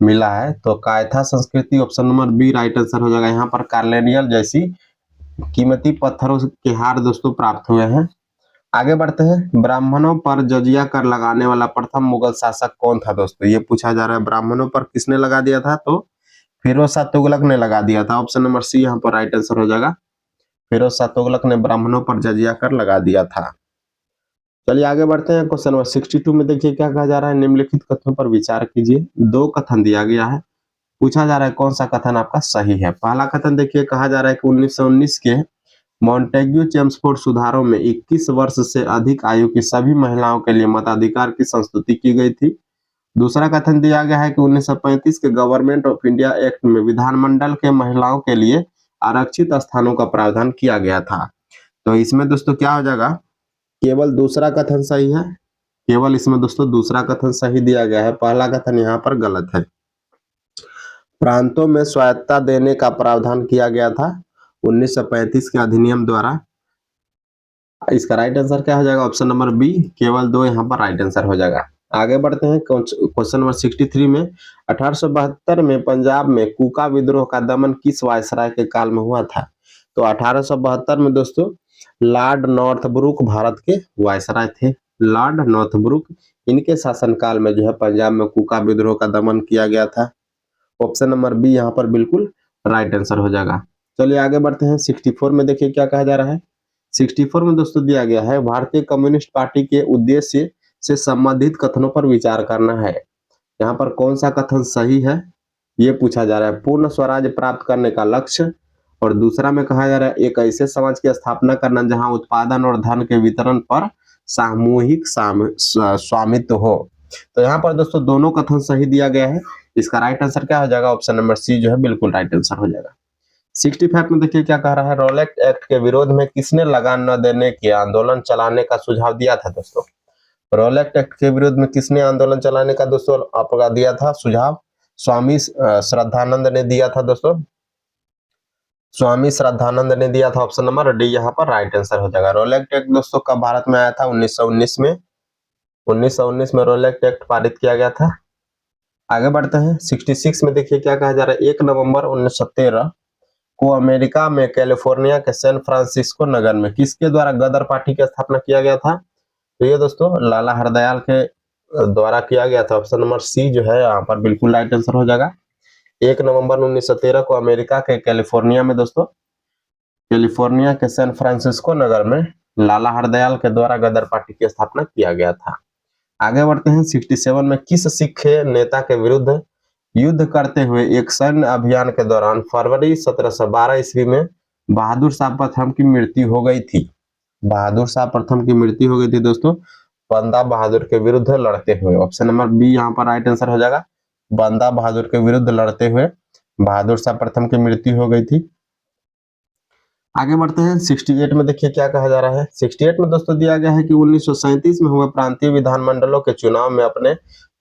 मिला है। तो कायथा संस्कृति option number B right answer हो जाएगा। यहाँ पर कार्नेलियन जैसी कीमती पत्थरों के हार दोस्तों प्राप्त हुए हैं। आगे बढ़ते हैं। ब्राह्मणों पर जजिया कर लगाने वाला प्रथम मुगल शासक कौन था दोस्तों, ये पूछा जा रहा है। ब्राह्मणों पर किसने लगा दिया था, तो फिरोज शाह तुगलक ने लगा दिया था। ऑप्शन नंबर सी यहाँ पर राइट आंसर हो जाएगा, फिरोज शाह तुगलक ने ब्राह्मणों पर जजिया कर लगा दिया था। चलिए आगे बढ़ते हैं। क्वेश्चन नंबर 62 में देखिए क्या कहा जा रहा है, निम्नलिखित कथनों पर विचार कीजिए। 2 कथन दिया गया है, पूछा जा रहा है कौन सा कथन आपका सही है। पहला कथन देखिए, कहा जा रहा है कि 1919 के मॉन्टेग्यू चेम्सफोर्ड सुधारों में 21 वर्ष से अधिक आयु की सभी महिलाओं के लिए मताधिकार की संस्तुति की गई थी। दूसरा कथन दिया गया है कि 1935 के गवर्नमेंट ऑफ इंडिया एक्ट में विधानमंडल के महिलाओं के लिए आरक्षित स्थानों का प्रावधान किया गया था। तो इसमें दोस्तों क्या हो जाएगा, केवल दूसरा कथन सही है। केवल इसमें दोस्तों दूसरा कथन सही दिया गया है, पहला कथन यहाँ पर गलत है। प्रांतों में स्वायत्तता देने का प्रावधान किया गया था 1935 के अधिनियम द्वारा। इसका राइट आंसर क्या हो जाएगा, ऑप्शन नंबर बी, केवल 2 यहाँ पर राइट आंसर हो जाएगा। आगे बढ़ते हैं। क्वेश्चन नंबर 63 में 1872 में पंजाब में कूका विद्रोह का दमन किस वायसराय के काल में हुआ था। तो 1872 में दोस्तों लॉर्ड नॉर्थब्रुक भारत के वायसराय थे। लॉर्ड नॉर्थब्रुक, इनके शासनकाल में जो है पंजाब में कूका विद्रोह का दमन किया गया था। ऑप्शन नंबर बी यहाँ पर बिल्कुल राइट आंसर हो जाएगा। चलिए आगे बढ़ते हैं। 64 में देखिए क्या कहा जा रहा है। 64 में दोस्तों दिया गया है, भारतीय कम्युनिस्ट पार्टी के उद्देश्य से संबंधित कथनों पर विचार करना है। यहाँ पर कौन सा कथन सही है ये पूछा जा रहा है। पूर्ण स्वराज प्राप्त करने का लक्ष्य, और दूसरा में कहा जा रहा है एक ऐसे समाज की स्थापना करना जहां उत्पादन और धन के वितरण पर सामूहिक स्वामित्व हो। तो यहाँ पर दोस्तों दोनों कथन सही दिया गया है। इसका राइट आंसर क्या हो जाएगा? ऑप्शन नंबर सी जो है बिल्कुल राइट आंसर हो जाएगा। 65 में देखिए क्या कह रहा है, रोलेट एक्ट के विरोध में किसने लगान न देने के आंदोलन चलाने का सुझाव दिया था दोस्तों? रोलेट एक्ट के विरोध में किसने आंदोलन चलाने का दोस्तों आपका दिया था सुझाव? स्वामी श्रद्धानंद ने दिया था दोस्तों। स्वामी श्रद्धानंद ने दिया था। ऑप्शन नंबर डी यहाँ पर राइट आंसर हो जाएगा। रोलेट एक्ट दोस्तों कब भारत में आया था? 1919 में। 1919 में रोलेट एक्ट पारित किया गया था। आगे बढ़ते हैं 66 में देखिए क्या कहा जा रहा है, 1 नवंबर 1913 को अमेरिका में कैलिफोर्निया के सैन फ्रांसिस्को नगर में किसके द्वारा गदर पार्टी की स्थापना किया गया था? तो ये दोस्तों लाला हरदयाल के द्वारा किया गया था। ऑप्शन नंबर सी जो है यहाँ पर बिल्कुल राइट आंसर हो जाएगा। 1 नवंबर 1913 को अमेरिका के कैलिफोर्निया में दोस्तों, कैलिफोर्निया के सैन फ्रांसिस्को नगर में लाला हरदयाल के द्वारा गदर पार्टी की स्थापना किया गया था। आगे बढ़ते हैं 67 में किस सिख नेता के विरुद्ध युद्ध करते हुए एक सैन्य अभियान के दौरान फरवरी 1712 ईस्वी में बहादुर शाह प्रथम की मृत्यु हो गई थी? बहादुर शाह प्रथम की मृत्यु हो गई थी दोस्तों बंदा बहादुर के विरुद्ध लड़ते हुए। ऑप्शन नंबर बी यहाँ पर राइट आंसर हो जाएगा। बंदा बहादुर के विरुद्ध लड़ते हुए बहादुर शाह प्रथम की मृत्यु हो गई थी। आगे बढ़ते हैं 68 में देखिए क्या कहा जा रहा है। 68 में दोस्तों दिया गया है कि 1937 में हुए प्रांतीय विधानमंडलों के चुनाव में अपने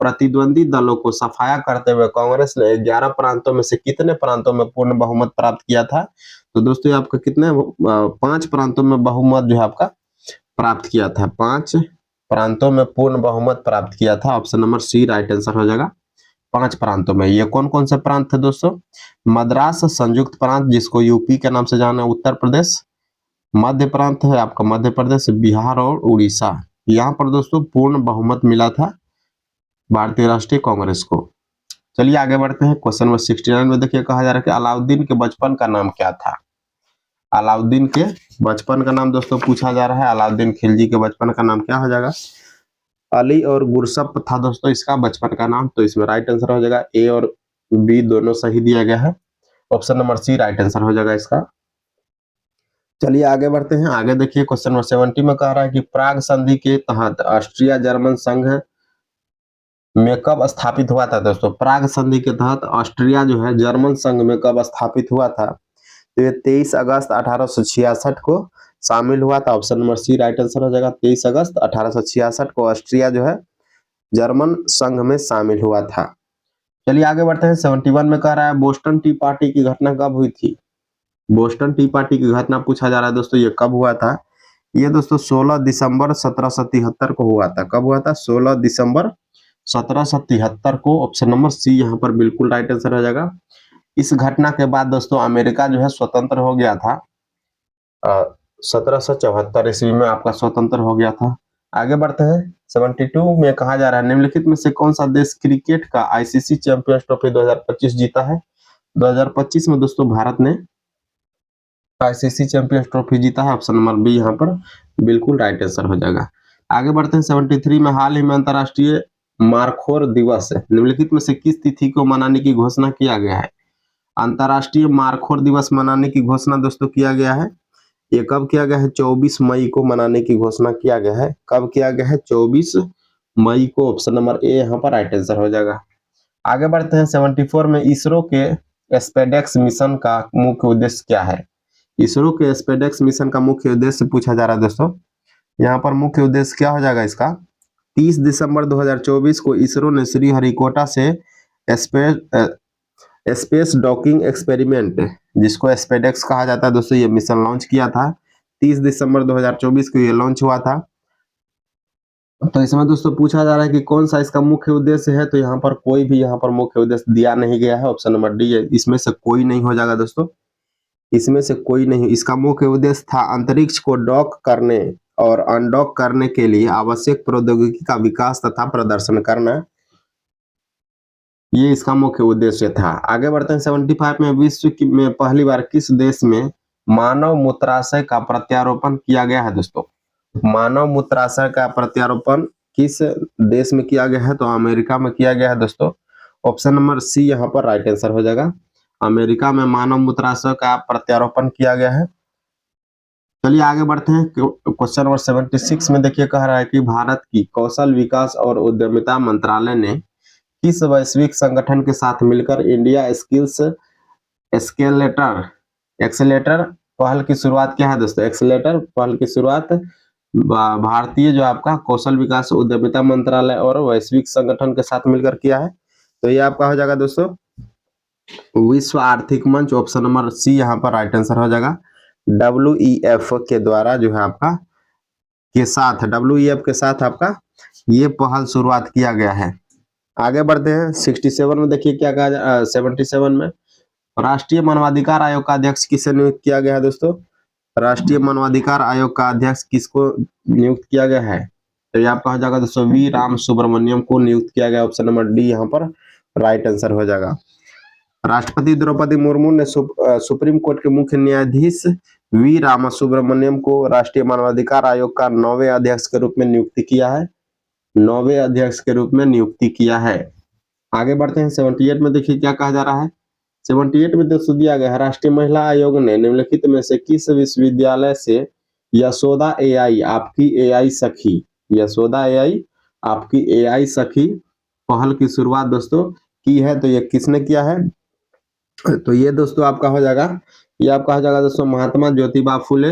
प्रतिद्वंदी दलों को सफाया करते हुए कांग्रेस ने 11 प्रांतों में से कितने प्रांतों में पूर्ण बहुमत प्राप्त किया था? तो दोस्तों आपका कितने 5 प्रांतों में बहुमत जो है आपका प्राप्त किया था। 5 प्रांतों में पूर्ण बहुमत प्राप्त किया था। Option number C right answer हो जाएगा। 5 प्रांतों में। ये कौन कौन से प्रांत थे दोस्तों? मद्रास संयुक्त प्रांत जिसको यूपी के नाम से जाना है, उत्तर प्रदेश। मध्य प्रांत है आपका मध्य प्रदेश, बिहार और उड़ीसा। यहाँ पर दोस्तों पूर्ण बहुमत मिला था भारतीय राष्ट्रीय कांग्रेस को। चलिए आगे बढ़ते हैं। क्वेश्चन नंबर 69 में देखिए कहा जा रहा है कि अलाउद्दीन के बचपन का नाम क्या था? अलाउद्दीन के बचपन का नाम दोस्तों पूछा जा रहा है। अलाउद्दीन खिलजी के बचपन का नाम क्या हो जाएगा? अली और गुरसप था दोस्तों इसका बचपन का नाम। तो इसमें राइट आंसर हो जाएगा ए और बी दोनों सही दिया गया है। Option number C right answer हो जाएगा इसका। चलिए आगे बढ़ते हैं। आगे देखिए क्वेश्चन नंबर 70 में कह रहा है कि प्राग संधि के तहत ऑस्ट्रिया जर्मन संघ में कब स्थापित हुआ था दोस्तों? प्राग संधि के तहत ऑस्ट्रिया जो है जर्मन संघ में कब स्थापित हुआ था? तो ये 23 अगस्त 1866 को शामिल हुआ था। Option number C right answer हो जाएगा। 23 अगस्त 1866 को ऑस्ट्रिया जो है जर्मन संघ में शामिल हुआ था। चलिए आगे बढ़ते हैं। 71 में कह रहा है बोस्टन टी पार्टी की घटना कब हुई थी? बोस्टन टी पार्टी की घटना पूछा जा रहा है दोस्तों। ये कब हुआ था? ये दोस्तों 16 दिसंबर 1773 को हुआ था। कब हुआ था? 16 दिसंबर 1773 को। ऑप्शन नंबर सी यहाँ पर बिल्कुल राइट आंसर हो जाएगा। इस घटना के बाद दोस्तों अमेरिका जो है स्वतंत्र हो गया था। 1774 ईस्वी में आपका स्वतंत्र हो गया था। आगे बढ़ते हैं। 72 में कहा जा रहा है निम्नलिखित में से कौन सा देश क्रिकेट का आईसीसी चैंपियंस ट्रॉफी 2025 जीता है? 2025 में दोस्तों भारत ने आईसीसी चैंपियंस ट्रॉफी जीता है। ऑप्शन नंबर बी यहाँ पर बिल्कुल राइट आंसर हो जाएगा। आगे बढ़ते हैं। 73 में हाल ही में अंतरराष्ट्रीय मारखोर दिवस निम्नलिखित में से किस तिथि को मनाने की घोषणा किया गया है? अंतरराष्ट्रीय मारखोर दिवस मनाने की घोषणा दोस्तों किया गया है। ये कब किया गया है? 24 मई को मनाने की घोषणा किया गया है। कब किया गया है? 24 मई को। ऑप्शन नंबर ए यहाँ पर राइट आंसर हो जाएगा। आगे बढ़ते हैं। 74 में इसरो के स्पेडेक्स मिशन का मुख्य उद्देश्य क्या है? इसरो के स्पेडेक्स मिशन का मुख्य उद्देश्य पूछा जा रहा है दोस्तों। यहाँ पर मुख्य उद्देश्य क्या हो जाएगा इसका? 30 दिसंबर 2024 को इसरो ने श्रीहरिकोटा से स्पेस डॉकिंग एक्सपेरिमेंट जिसको स्पेडेक्स कहा जाता है दोस्तों, ये मिशन लॉन्च किया था। 30 दिसंबर 2024 को ये लॉन्च हुआ था। तो इसमें दोस्तों पूछा जा रहा है कि कौन सा इसका मुख्य उद्देश्य है? तो यहाँ पर कोई भी यहाँ पर मुख्य उद्देश्य दिया नहीं गया है। ऑप्शन नंबर डी है, इसमें से कोई नहीं हो जाएगा दोस्तों। इसमें से कोई नहीं। इसका मुख्य उद्देश्य था अंतरिक्ष को डॉक करने और अनडॉक करने के लिए आवश्यक प्रौद्योगिकी का विकास तथा प्रदर्शन करना, ये इसका मुख्य उद्देश्य था। आगे बढ़ते हैं। 75 में विश्व में पहली बार किस देश में मानव मूत्राशय का प्रत्यारोपण किया गया है दोस्तों? मानव मूत्राशय का प्रत्यारोपण किस देश में किया गया है? तो अमेरिका में किया गया है दोस्तों। ऑप्शन नंबर सी यहाँ पर राइट आंसर हो जाएगा। अमेरिका में मानव मूत्राशय का प्रत्यारोपण किया गया है। चलिए आगे बढ़ते हैं। क्वेश्चन नंबर 76 में देखिए कह रहा है कि भारत की कौशल विकास और उद्यमिता मंत्रालय ने किस वैश्विक संगठन के साथ मिलकर इंडिया स्किल्स एक्सेलेटर पहल की शुरुआत किया है दोस्तों। एक्सेलेटर पहल की शुरुआत भारतीय जो आपका कौशल विकास उद्यमिता मंत्रालय और वैश्विक संगठन के साथ मिलकर किया है। तो ये आपका हो जाएगा दोस्तों विश्व आर्थिक मंच, ऑप्शन नंबर सी यहाँ पर राइट आंसर हो जाएगा। WEF के द्वारा जो है आपका WEF के साथ आपका ये पहल शुरुआत किया गया है। आगे बढ़ते हैं 67 में देखिए क्या कहा 77 में राष्ट्रीय मानवाधिकार आयोग का अध्यक्ष किसे नियुक्त किया गया है दोस्तों। राष्ट्रीय मानवाधिकार आयोग का अध्यक्ष किसको नियुक्त किया गया है। तो ये आपका हो जाएगा दोस्तों वी राम सुब्रमण्यम को नियुक्त किया गया। ऑप्शन नंबर डी यहाँ पर राइट आंसर हो जाएगा। राष्ट्रपति द्रौपदी मुर्मू ने सुप्रीम कोर्ट के मुख्य न्यायाधीश वी राम सुब्रमण्यम को राष्ट्रीय मानवाधिकार आयोग का 9वें अध्यक्ष के रूप में नियुक्ति किया है। 9वें अध्यक्ष के रूप में नियुक्ति किया है। आगे बढ़ते हैं 78 में देखिए क्या कहा जा रहा है। 78 में दोस्तों दिया गया है राष्ट्रीय महिला आयोग ने निम्नलिखित में से किस विश्वविद्यालय से यशोदा AI आपकी AI सखी पहल की शुरुआत दोस्तों की है। तो ये किसने किया है। तो ये दोस्तों आपका हो जाएगा दोस्तों महात्मा ज्योतिबा फुले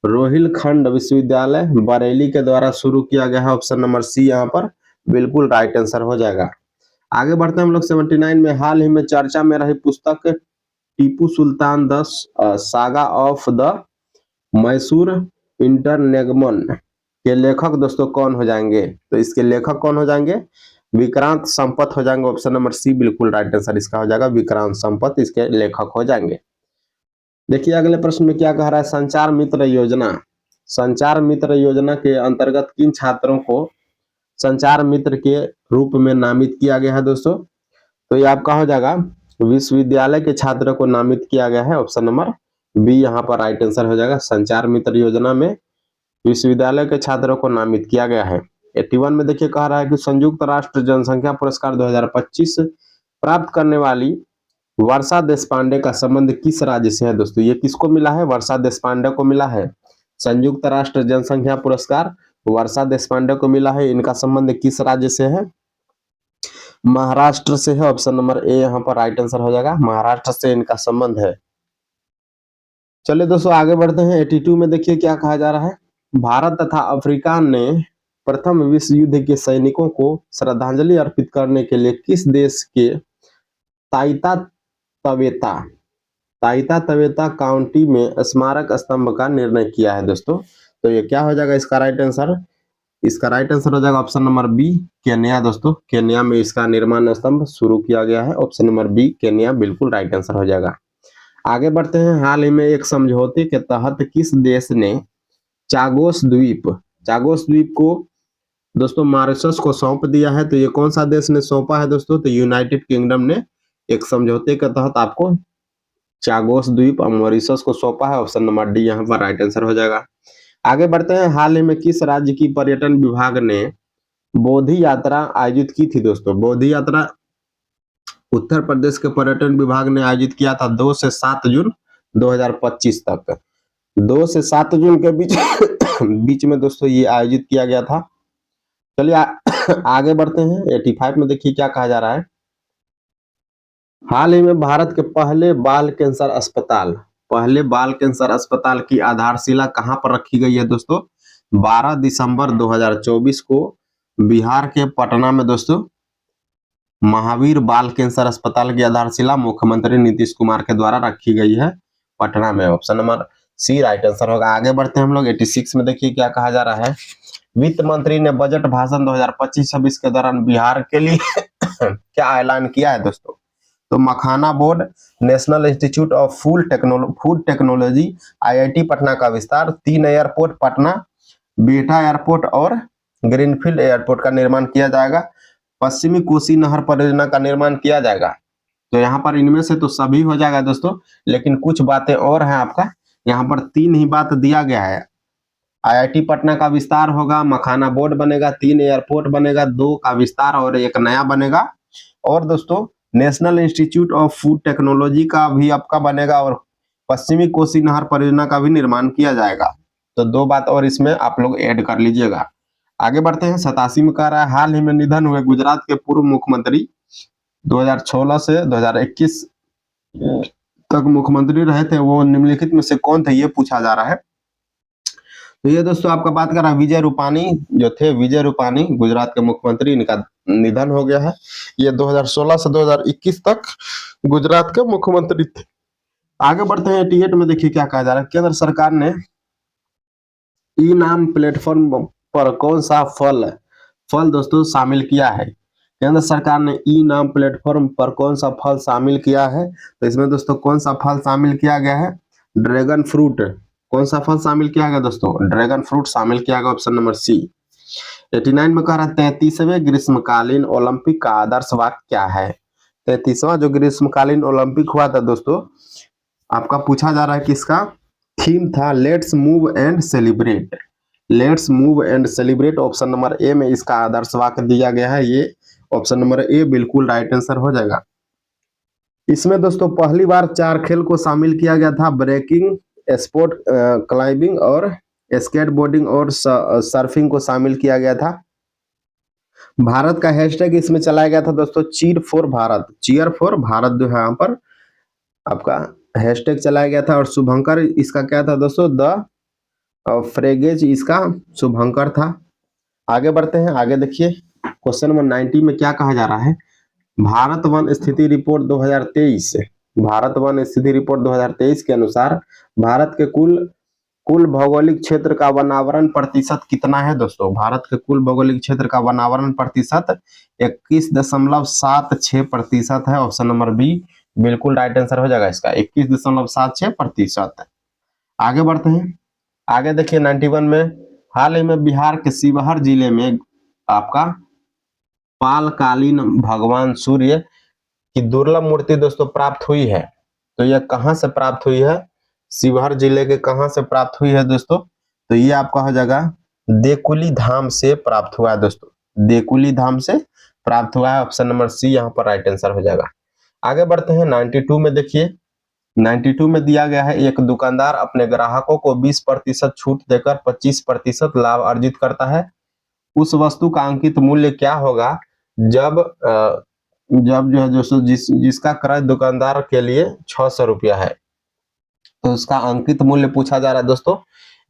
रोहिलखंड विश्वविद्यालय बरेली के द्वारा शुरू किया गया है। ऑप्शन नंबर सी यहाँ पर बिल्कुल राइट आंसर हो जाएगा। आगे बढ़ते हैं हम लोग 79 में हाल ही में चर्चा में रही पुस्तक Tipu Sultan the saga of the Mysore interregnum के लेखक दोस्तों कौन हो जाएंगे। तो इसके लेखक कौन हो जाएंगे, विक्रांत संपत हो जाएंगे। ऑप्शन नंबर सी बिल्कुल राइट आंसर इसका हो जाएगा, विक्रांत संपत इसके लेखक हो जाएंगे। देखिए अगले प्रश्न में क्या कह रहा है। संचार मित्र योजना के अंतर्गत किन छात्रों को संचार मित्र के रूप में नामित किया गया है दोस्तों। तो ये आपका हो जाएगा विश्वविद्यालय के छात्रों को नामित किया गया है। ऑप्शन नंबर बी यहाँ पर राइट आंसर हो जाएगा। संचार मित्र योजना में विश्वविद्यालय के छात्रों को नामित किया गया है। 81 में देखिए कह रहा है कि संयुक्त राष्ट्र जनसंख्या पुरस्कार 2025 प्राप्त करने वाली वर्षा देशपांडे का संबंध किस राज्य से है दोस्तों। ये किसको मिला है, वर्षा देशपांडे को मिला है। संयुक्त राष्ट्र जनसंख्या पुरस्कार वर्षा देशपांडे को मिला है। इनका संबंध किस राज्य से है, महाराष्ट्र से है। ऑप्शन नंबर ए यहाँ पर राइट आंसर हो जाएगा, महाराष्ट्र से इनका संबंध है। चलिए दोस्तों आगे बढ़ते हैं 82 में देखिए क्या कहा जा रहा है। भारत तथा अफ्रीका ने प्रथम विश्व युद्ध के सैनिकों को श्रद्धांजलि अर्पित करने के लिए किस देश के ताइता तवेता काउंटी में स्मारक स्तंभ का निर्णय किया है दोस्तों। तो ये क्या हो जाएगा इसका राइट आंसर हो जाएगा ऑप्शन नंबर बी केन्या दोस्तों। केन्या में इसका निर्माण स्तंभ शुरू किया गया है। ऑप्शन नंबर बी केन्या बिल्कुल राइट आंसर हो जाएगा। आगे बढ़ते हैं। हाल ही में एक समझौते के तहत किस देश ने चागोस द्वीप को दोस्तों मॉरिशस को सौंप दिया है। तो ये कौन सा देश ने सौंपा है दोस्तों, तो यूनाइटेड किंगडम ने एक समझौते के तहत आपको चागोस द्वीप और मॉरिशस को सौंपा है। ऑप्शन नंबर डी यहाँ पर राइट आंसर हो जाएगा। आगे बढ़ते हैं। हाल ही में किस राज्य की पर्यटन विभाग ने बोधि यात्रा आयोजित की थी दोस्तों। बोधि यात्रा उत्तर प्रदेश के पर्यटन विभाग ने आयोजित किया था 2 से 7 जून 2025 तक। 2 से 7 जून के बीच में दोस्तों ये आयोजित किया गया था। चलिए आगे बढ़ते हैं 85 में देखिए क्या कहा जा रहा है। हाल ही में भारत के पहले बाल कैंसर अस्पताल की आधारशिला कहां पर रखी गई है दोस्तों। 12 दिसंबर 2024 को बिहार के पटना में दोस्तों महावीर बाल कैंसर अस्पताल की आधारशिला मुख्यमंत्री नीतीश कुमार के द्वारा रखी गई है पटना में। Option number C right answer होगा। आगे बढ़ते हैं हम लोग 86 में देखिए क्या कहा जा रहा है। वित्त मंत्री ने बजट भाषण 2025-26 के दौरान बिहार के लिए क्या ऐलान किया है दोस्तों। तो makhana board, national institute of food technology IIT Patna का विस्तार, 3 एयरपोर्ट पटना, बिहटा एयरपोर्ट और ग्रीनफील्ड एयरपोर्ट का निर्माण किया जाएगा। पश्चिमी कोसी नहर परियोजना का निर्माण किया जाएगा। तो यहाँ पर इनमें से तो सभी हो जाएगा दोस्तों, लेकिन कुछ बातें और हैं आपका। यहाँ पर 3 ही बात दिया गया है। IIT पटना का विस्तार होगा, मखाना बोर्ड बनेगा, 3 एयरपोर्ट बनेगा, 2 का विस्तार और 1 नया बनेगा। और दोस्तों national institute of food technology का भी आपका बनेगा और पश्चिमी कोसी नहर परियोजना का भी निर्माण किया जाएगा। तो 2 बात और इसमें आप लोग ऐड कर लीजिएगा। आगे बढ़ते हैं। 87 में कह रहा है हाल ही में निधन हुए गुजरात के पूर्व मुख्यमंत्री 2016 से 2021 तक मुख्यमंत्री रहे थे, वो निम्नलिखित में से कौन थे, ये पूछा जा रहा है। तो ये दोस्तों आपका बात कर रहा है विजय रूपानी जो थे, विजय रूपानी गुजरात के मुख्यमंत्री, इनका निधन हो गया है। ये 2016 से 2021 तक गुजरात के मुख्यमंत्री थे। आगे बढ़ते हैं 88 में। देखिए क्या कहा जा रहा है। केंद्र सरकार ने ई नाम प्लेटफॉर्म पर कौन सा फल दोस्तों शामिल किया है। केंद्र सरकार ने ई नाम प्लेटफॉर्म पर कौन सा फल शामिल किया है। तो इसमें दोस्तों कौन सा फल शामिल किया गया है, ड्रैगन फ्रूट। कौन सा फल शामिल किया गया दोस्तों, ड्रैगन फ्रूट शामिल किया गया, ऑप्शन नंबर सी। 89 में कह रहा है 33वें ग्रीष्मकालीन ओलंपिक का आदर्श वाक्य क्या है। 33वां जो ग्रीष्मकालीन ओलंपिक हुआ था दोस्तों, आपका पूछा जा रहा है कि इसका थीम था let's move and celebrate. Let's move and celebrate, option number ए में इसका आदर्श वाक्य दिया गया है। ये ऑप्शन नंबर ए बिल्कुल राइट आंसर हो जाएगा। इसमें दोस्तों पहली बार 4 खेल को शामिल किया गया था, ब्रेकिंग, स्पोर्ट क्लाइंबिंग और स्केटबोर्डिंग और सर्फिंग को शामिल किया गया था। भारत का हैशटैग इसमें चलाया गया था दोस्तों cheer for Bharat. Cheer for Bharat जो है यहाँ पर आपका हैशटैग चलाया गया था। और शुभंकर इसका क्या था दोस्तों, द फ्रेगेज इसका शुभंकर था। आगे बढ़ते हैं। आगे देखिए क्वेश्चन नंबर 90 में क्या कहा जा रहा है। भारत वन स्थिति रिपोर्ट 2023, भारत वन स्थिति रिपोर्ट 2023 के अनुसार भारत के कुल भौगोलिक क्षेत्र का वनावरण प्रतिशत कितना है दोस्तों। भारत के कुल भौगोलिक क्षेत्र का वनावरण प्रतिशत 21.76% है। ऑप्शन नंबर बी बिल्कुल राइट आंसर हो जाएगा इसका, 21.76%। आगे बढ़ते हैं। आगे देखिए 91 में हाल ही में बिहार के शिवहर जिले में आपका पालकालीन भगवान सूर्य की दुर्लभ मूर्ति दोस्तों प्राप्त हुई है। तो यह कहां से प्राप्त हुई है, शिवहर जिले के कहां से प्राप्त हुई है दोस्तों। तो ये आपका हो जाएगा देकुली धाम से प्राप्त हुआ है दोस्तों, देकुली धाम से प्राप्त हुआ है। ऑप्शन नंबर सी यहाँ पर राइट आंसर हो जाएगा। आगे बढ़ते हैं 92 में। देखिए 92 में दिया गया है एक दुकानदार अपने ग्राहकों को 20% छूट देकर 25% लाभ अर्जित करता है। उस वस्तु का अंकित मूल्य क्या होगा जब जो है दोस्तों जिसका क्रय दुकानदार के लिए 600 रुपया है। तो उसका अंकित मूल्य पूछा जा रहा है दोस्तों,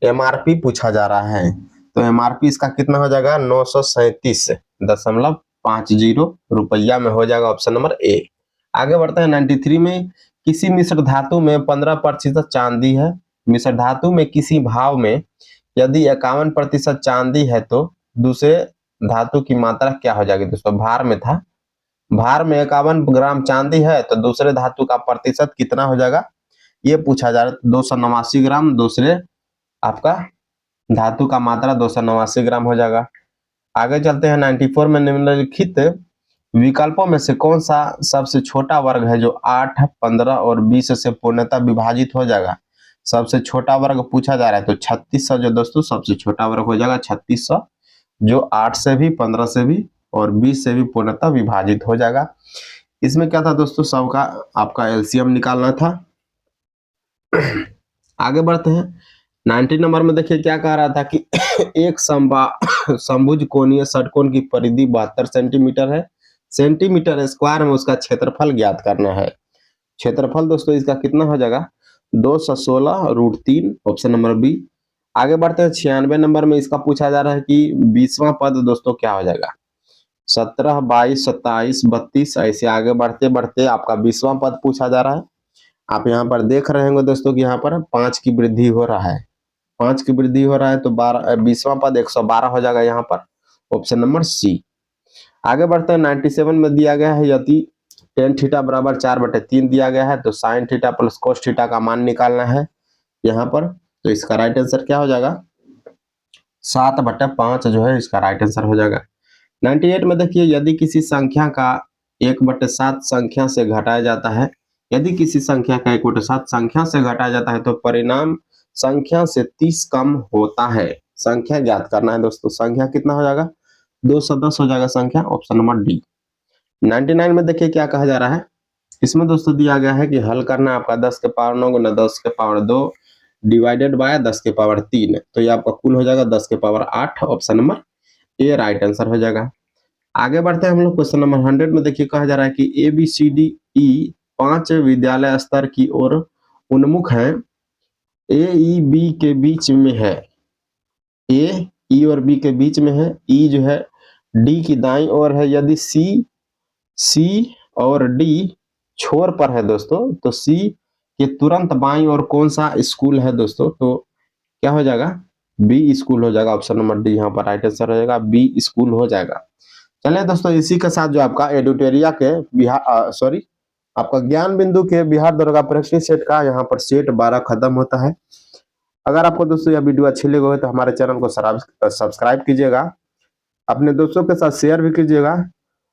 एमआरपी पूछा जा रहा है। तो एमआरपी इसका कितना हो जाएगा 937.50 रुपया में हो जाएगा, ऑप्शन नंबर ए। आगे बढ़ते हैं 93 में। किसी मिश्र धातु में 15% चांदी है। मिश्र धातु में किसी भाव में यदि 51% चांदी है तो दूसरे धातु की मात्रा क्या हो जाएगी दोस्तों। भार में था, भार में 51 ग्राम चांदी है तो दूसरे धातु का प्रतिशत कितना हो जाएगा, ये पूछा जा रहा है। 289 ग्राम दूसरे आपका धातु का मात्रा 289 ग्राम हो जाएगा। आगे चलते हैं 94 में। निम्नलिखित विकल्पों में से कौन सा सबसे छोटा वर्ग है जो 8, 15 और 20 से पूर्णतः विभाजित हो जाएगा। सबसे छोटा वर्ग पूछा जा रहा है तो 3600 जो दोस्तों सबसे छोटा वर्ग हो जाएगा 3600, जो 8 से भी, 15 से भी और 20 से भी पूर्णतः विभाजित हो जाएगा। इसमें क्या था दोस्तों, सबका आपका एलसीएम निकालना था। आगे बढ़ते हैं 90 नंबर में। देखिए क्या कह रहा था कि एक समभुज कोणीय षटकोण की परिधि 72 सेंटीमीटर है। सेंटीमीटर स्क्वायर में उसका क्षेत्रफल ज्ञात करना है। क्षेत्रफल दोस्तों इसका कितना हो जाएगा 216√3, ऑप्शन नंबर बी। आगे बढ़ते हैं 96 नंबर में। इसका पूछा जा रहा है कि 20वां पद दोस्तों क्या हो जाएगा। 17, 22, 27, 32 ऐसे आगे बढ़ते बढ़ते आपका 20वां पद पूछा जा रहा है। आप यहाँ पर देख रहे होंगे दोस्तों कि यहाँ पर 5 की वृद्धि हो रहा है, 5 की वृद्धि हो रहा है तो 20वां पद 112 हो जाएगा यहाँ पर, ऑप्शन नंबर सी। आगे बढ़ते हैं 97 में दिया गया है यदि tan थीटा बराबर 4/3 दिया गया है तो sin theta plus cos theta का मान निकालना है यहाँ पर। तो इसका राइट आंसर क्या हो जाएगा 7/5 जो है इसका राइट आंसर हो जाएगा। 98 में देखिए यदि किसी संख्या का 1/7 संख्या से घटाया जाता है, यदि किसी संख्या का 1/7 संख्या से घटाया जाता है तो परिणाम संख्या से 30 कम होता है। संख्या ज्ञात करना है दोस्तों, संख्या कितना हो जाएगा 210 हो जाएगा संख्या, ऑप्शन नंबर डी। 99 में देखिए क्या कहा जा रहा है, इसमें दोस्तों दिया गया है कि हल करना आपका 10 के पावर 9 गुना 10 के पावर 2 डिवाइडेड बाय 10 के पावर 3, तो ये आपका कुल हो जाएगा 10 के पावर 8। ऑप्शन नंबर ए राइट आंसर हो जाएगा। आगे बढ़ते हैं हम लोग क्वेश्चन नंबर 100 में। देखिए कहा जा रहा है कि A B C D E 5 विद्यालय स्तर की ओर उन्मुख है, ए ई बी के बीच में है, ए ई और बी के बीच में है, ई जो है डी की दाईं ओर है, यदि सी और डी छोर पर है दोस्तों, तो सी के तुरंत बाईं ओर कौन सा स्कूल है दोस्तों, तो क्या हो जाएगा, बी स्कूल हो जाएगा। ऑप्शन नंबर डी यहाँ पर राइट आंसर हो जाएगा, बी स्कूल हो जाएगा। चलिए दोस्तों, इसी के साथ जो आपका एडुटेरिया के आपका ज्ञान बिंदु के बिहार दरोगा परीक्षा सेट का यहाँ पर सेट 12 खत्म होता है। अगर आपको दोस्तों यह वीडियो अच्छी लगी हो तो हमारे चैनल को सब्सक्राइब कीजिएगा, अपने दोस्तों के साथ शेयर भी कीजिएगा,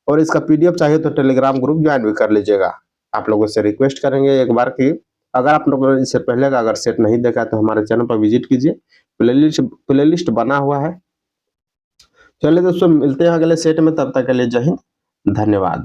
और इसका पीडीएफ चाहिए तो टेलीग्राम ग्रुप ज्वाइन भी कर लीजिएगा। आप लोगों से रिक्वेस्ट करेंगे एक बार कि अगर आप लोगों ने इससे पहले का अगर सेट नहीं देखा तो हमारे चैनल पर विजिट कीजिए, प्लेलिस्ट बना हुआ है। चलिए दोस्तों, मिलते हैं अगले सेट में, तब तक के लिए जय हिंद, धन्यवाद।